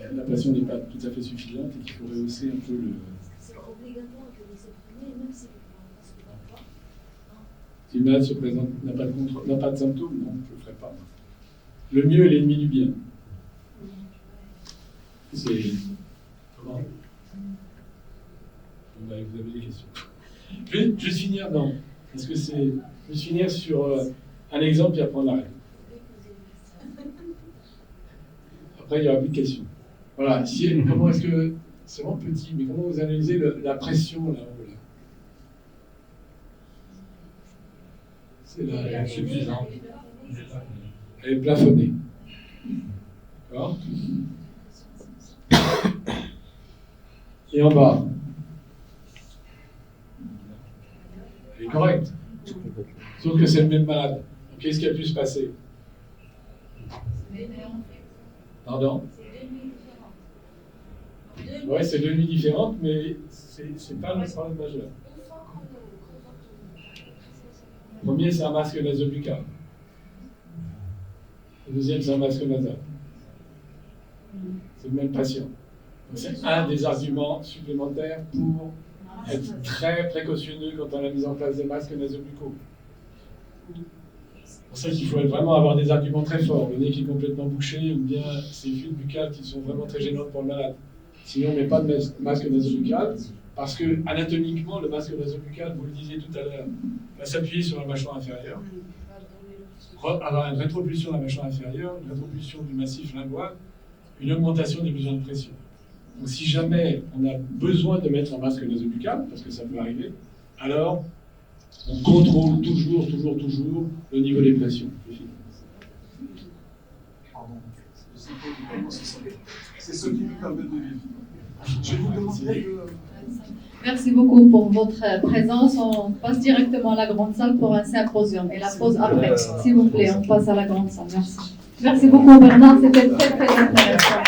la pression n'est pas tout à fait suffisante et qu'il faut rehausser un peu le. C'est obligatoire de les supprimer, même si le client ne se bat pas. Si le malade se présente, n'a pas de symptômes, non, je ne le ferai pas. Le mieux est l'ennemi du bien. C'est. Comment vous avez des questions. Je vais juste finir, non. Parce que c'est. Je vais finir sur un exemple et après on arrête. Après, il n'y aura plus de questions. Voilà. Comment est-ce que. C'est vraiment petit, mais comment vous analysez la pression là-haut là? C'est là. Insuffisante. Elle est plafonnée. D'accord? Et en bas? Elle est correcte. Sauf que c'est le même malade. Donc, qu'est-ce qui a pu se passer? Pardon? Oui, c'est deux nuits différentes, mais c'est pas le problème majeur. Le premier, c'est un masque nasobuccal. Le deuxième, c'est un masque nasal. C'est le même patient. Donc, c'est un des arguments supplémentaires pour être très précautionneux quant à la mise en place des masques nasobuccaux. C'est pour ça qu'il faut vraiment avoir des arguments très forts. Le nez qui est complètement bouché ou bien ces fuites buccales qui sont vraiment très gênantes pour le malade. Sinon, on ne met pas de masque nasobuccal parce que anatomiquement, le masque nasobuccal, vous le disiez tout à l'heure, va s'appuyer sur la mâchoire inférieure, avoir une rétropulsion de la mâchoire inférieure, une rétropulsion du massif lingual, une augmentation des besoins de pression. Donc, si jamais on a besoin de mettre un masque nasobuccal, parce que ça peut arriver, alors on contrôle toujours le niveau des pressions. Pardon, c'est ce qui nous permet de vivre. Je vous demanderai de... Merci beaucoup pour votre présence. On passe directement à la grande salle pour un symposium et la pause après. S'il vous plaît, on passe à la grande salle. Merci. Merci beaucoup Bernard, c'était très très intéressant.